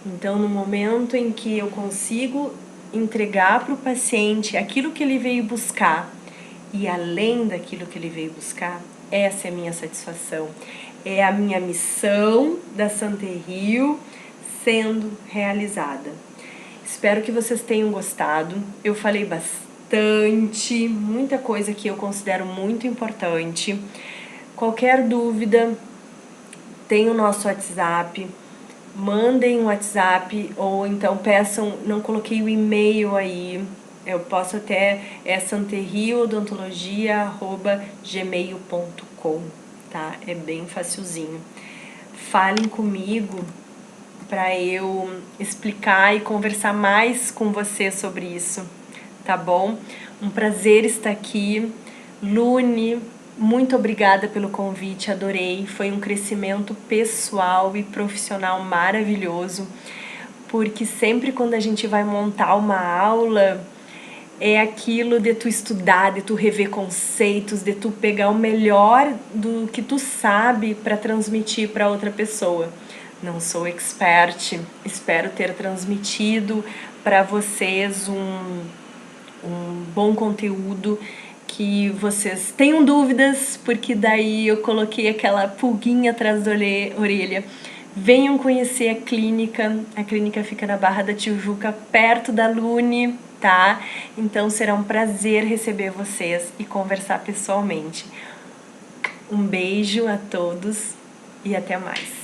Então, no momento em que eu consigo entregar para o paciente aquilo que ele veio buscar e além daquilo que ele veio buscar, essa é a minha satisfação. É a minha missão da Santerrio sendo realizada. Espero que vocês tenham gostado. Eu falei bastante, muita coisa que eu considero muito importante. Qualquer dúvida, tem o nosso WhatsApp. Mandem um WhatsApp ou então peçam, não coloquei o e-mail aí, eu posso até, é santerrioodontologia@gmail.com, tá? É bem facilzinho. Falem comigo para eu explicar e conversar mais com você sobre isso, tá bom? Um prazer estar aqui. Lune, muito obrigada pelo convite, adorei. Foi um crescimento pessoal e profissional maravilhoso, porque sempre quando a gente vai montar uma aula, é aquilo de tu estudar, de tu rever conceitos, de tu pegar o melhor do que tu sabe para transmitir para outra pessoa. Não sou expert, espero ter transmitido para vocês um bom conteúdo, que vocês tenham dúvidas, porque daí eu coloquei aquela pulguinha atrás da orelha. Venham conhecer a clínica fica na Barra da Tijuca, perto da Lune, tá? Então será um prazer receber vocês e conversar pessoalmente. Um beijo a todos e até mais.